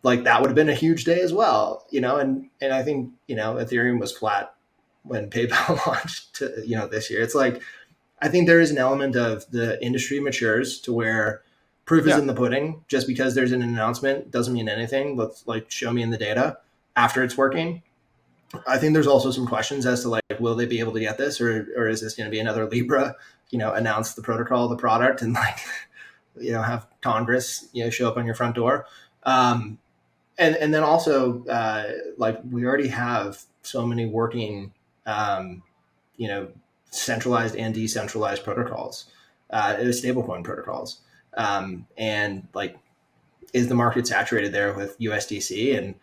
like that would have been a huge day as well, and I think Ethereum was flat when PayPal launched this year. It's like, I think there is an element of the industry matures to where proof is in the pudding. Just because there's an announcement doesn't mean anything. Let's show me in the data after it's working. I think there's also some questions as to will they be able to get this, or is this going to be another Libra, announce the protocol, the product, and have Congress, show up on your front door. And then also we already have so many working, centralized and decentralized protocols, stablecoin protocols. And is the market saturated there with USDC? And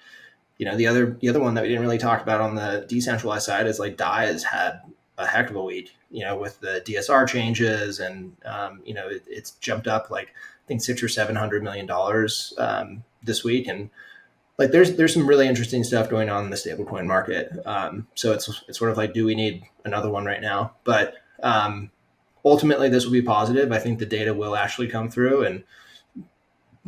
the other one that we didn't really talk about on the decentralized side is DAI has had a heck of a week, with the DSR changes, and it's jumped up I think $600 or $700 million this week, and there's some really interesting stuff going on in the stablecoin market. So it's sort of do we need another one right now? But ultimately, this will be positive. I think the data will actually come through, and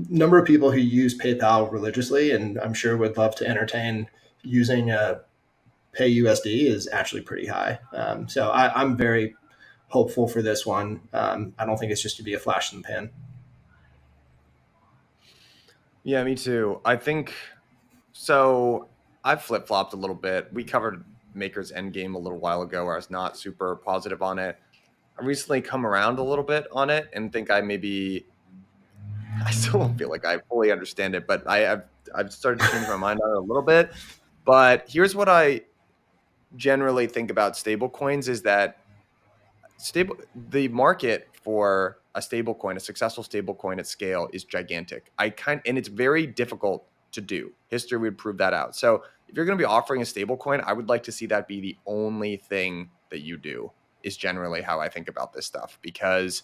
number of people who use PayPal religiously, and I'm sure would love to entertain using PYUSD, is actually pretty high. So I'm very hopeful for this one. I don't think it's just to be a flash in the pan. Yeah, me too. I think so. I've flip-flopped a little bit. We covered Maker's Endgame a little while ago where I was not super positive on it. I recently come around a little bit on it and think I still don't feel like I fully understand it, but I've started to change my mind on it a little bit. But here's what I generally think about stablecoins is that the market for a stablecoin, a successful stablecoin at scale, is gigantic. And it's very difficult to do. History would prove that out. So if you're going to be offering a stablecoin, I would like to see that be the only thing that you do, is generally how I think about this stuff, because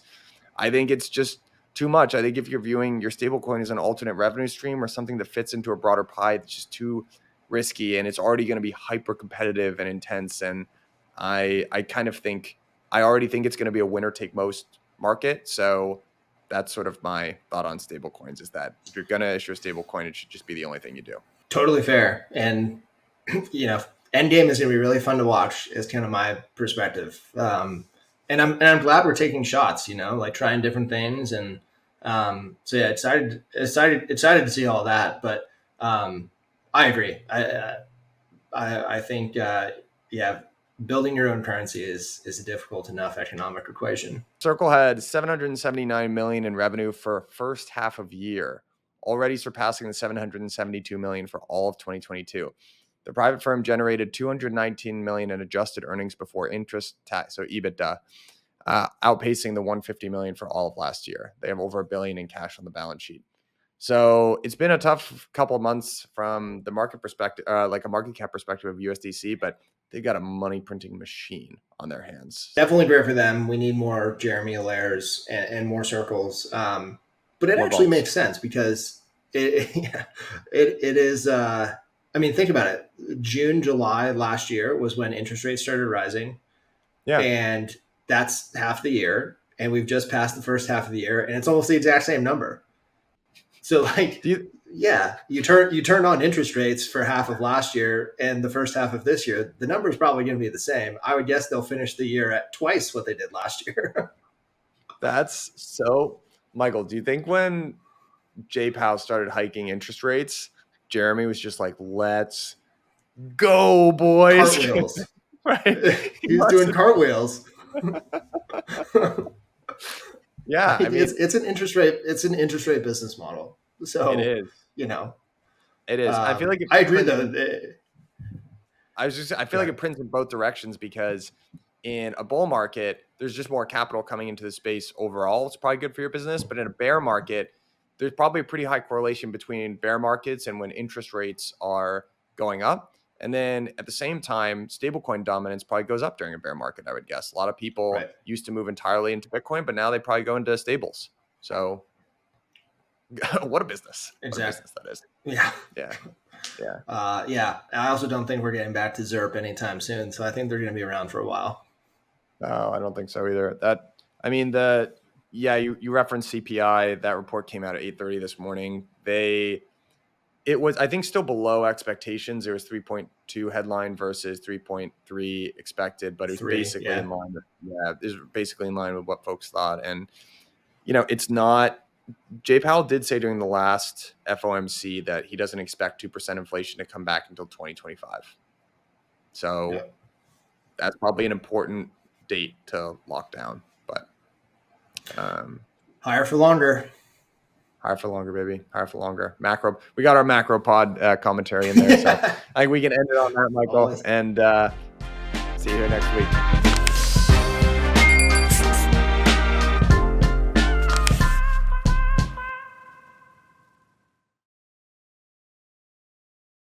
I think it's just too much. I think if you're viewing your stablecoin as an alternate revenue stream or something that fits into a broader pie, it's just too risky, and it's already going to be hyper competitive and intense. And I already think it's going to be a winner take most market. So that's sort of my thought on stablecoins, is that if you're going to issue a stablecoin, it should just be the only thing you do. Totally fair. And Endgame is going to be really fun to watch, is kind of my perspective. And I'm glad we're taking shots, trying different things. And so yeah, excited to see all that. But I agree. I think building your own currency is a difficult enough economic equation. Circle had 779 million in revenue for first half of year, already surpassing the 772 million for all of 2022. The private firm generated 219 million in adjusted earnings before interest, tax, so EBITDA, outpacing the 150 million for all of last year. They have over $1 billion in cash on the balance sheet. So it's been a tough couple of months from the market perspective, like a market cap perspective of USDC, but they've got a money printing machine on their hands. Definitely great for them. We need more Jeremy Allaire's and more circles. But it More actually vaults. makes sense because it is. I mean, think about it. June, July last year was when interest rates started rising. Yeah. And that's half the year. And we've just passed the first half of the year, and it's almost the exact same number. So like, you turn on interest rates for half of last year and the first half of this year, the number is probably going to be the same. I would guess they'll finish the year at twice what they did last year. That's so, Michael, do you think when Jay Powell started hiking interest rates, Jeremy was just like, let's go, boys. Cartwheels. Right? He's doing cartwheels. Yeah, I mean, it's an interest rate business model. So it is. It is. I feel like I agree though. I feel like it prints in both directions because in a bull market, there's just more capital coming into the space overall. It's probably good for your business, but in a bear market, there's probably a pretty high correlation between bear markets and when interest rates are going up. And then at the same time, stablecoin dominance probably goes up during a bear market, I would guess. A lot of people used to move entirely into Bitcoin, but now they probably go into stables. So what a business. Exactly. What a business that is. Yeah. I also don't think we're getting back to ZERP anytime soon. So I think they're going to be around for a while. No, I don't think so either. You referenced CPI. That report came out at 8:30 this morning. It was, I think, still below expectations. There was 3.2 headline versus 3.3 expected, but it was basically in line with, it was basically in line with what folks thought. And, it's not, Jay Powell did say during the last FOMC that he doesn't expect 2% inflation to come back until 2025. So that's probably an important date to lock down, but higher for longer. Higher for longer, baby. Higher for longer. Macro. We got our macro pod commentary in there. So I think we can end it on that, Michael. And see you here next week.